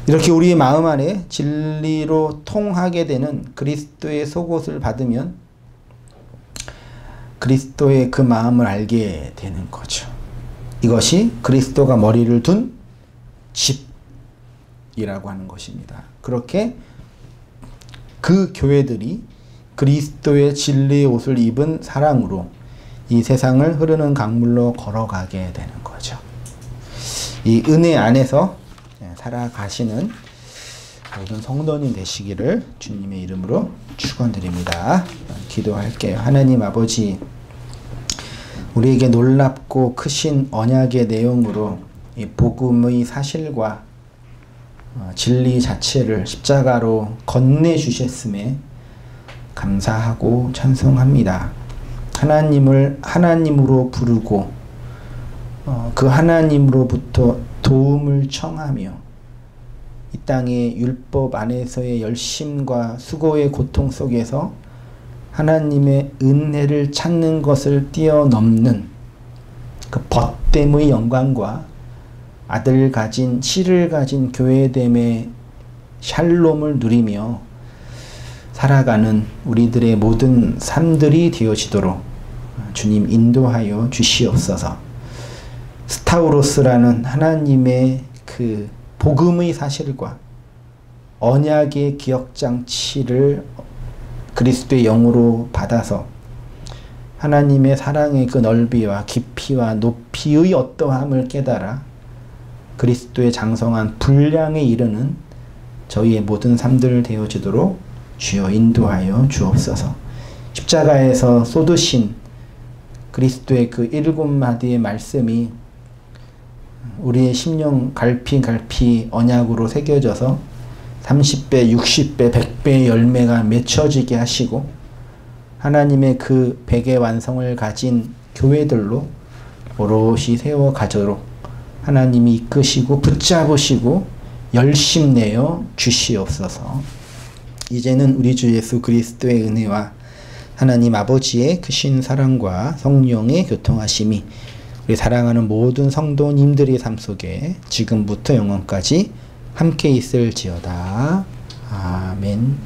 이렇게 우리의 마음 안에 진리로 통하게 되는 그리스도의 속옷을 받으면 그리스도의 그 마음을 알게 되는 거죠. 이것이 그리스도가 머리를 둔 집이라고 하는 것입니다. 그렇게 그 교회들이 그리스도의 진리의 옷을 입은 사랑으로 이 세상을 흐르는 강물로 걸어가게 되는 거죠. 이 은혜 안에서 살아가시는 모든 성도님 되시기를 주님의 이름으로 축원드립니다. 기도할게요. 하나님 아버지, 우리에게 놀랍고 크신 언약의 내용으로 이 복음의 사실과 진리 자체를 십자가로 건네주셨음에 감사하고 찬송합니다. 하나님을 하나님으로 부르고 그 하나님으로부터 도움을 청하며 이 땅의 율법 안에서의 열심과 수고의 고통 속에서 하나님의 은혜를 찾는 것을 뛰어넘는 그 벗됨의 영광과 아들 가진, 씨를 가진 교회됨의 샬롬을 누리며 살아가는 우리들의 모든 삶들이 되어지도록 주님 인도하여 주시옵소서. 스타우로스라는 하나님의 그 복음의 사실과 언약의 기억장치를 그리스도의 영으로 받아서 하나님의 사랑의 그 넓이와 깊이와 높이의 어떠함을 깨달아 그리스도의 장성한 분량에 이르는 저희의 모든 삶들 되어지도록 주여 인도하여 주옵소서. 십자가에서 쏟으신 그리스도의 그 7마디의 말씀이 우리의 심령 갈피 언약으로 새겨져서 30배, 60배, 100배의 열매가 맺혀지게 하시고 하나님의 그 백의 완성을 가진 교회들로 오롯이 세워 가도록 하나님이 이끄시고 붙잡으시고 열심내어 주시옵소서. 이제는 우리 주 예수 그리스도의 은혜와 하나님 아버지의 크신 사랑과 성령의 교통하심이 우리 사랑하는 모든 성도님들의 삶 속에 지금부터 영원까지 함께 있을지어다. 아멘.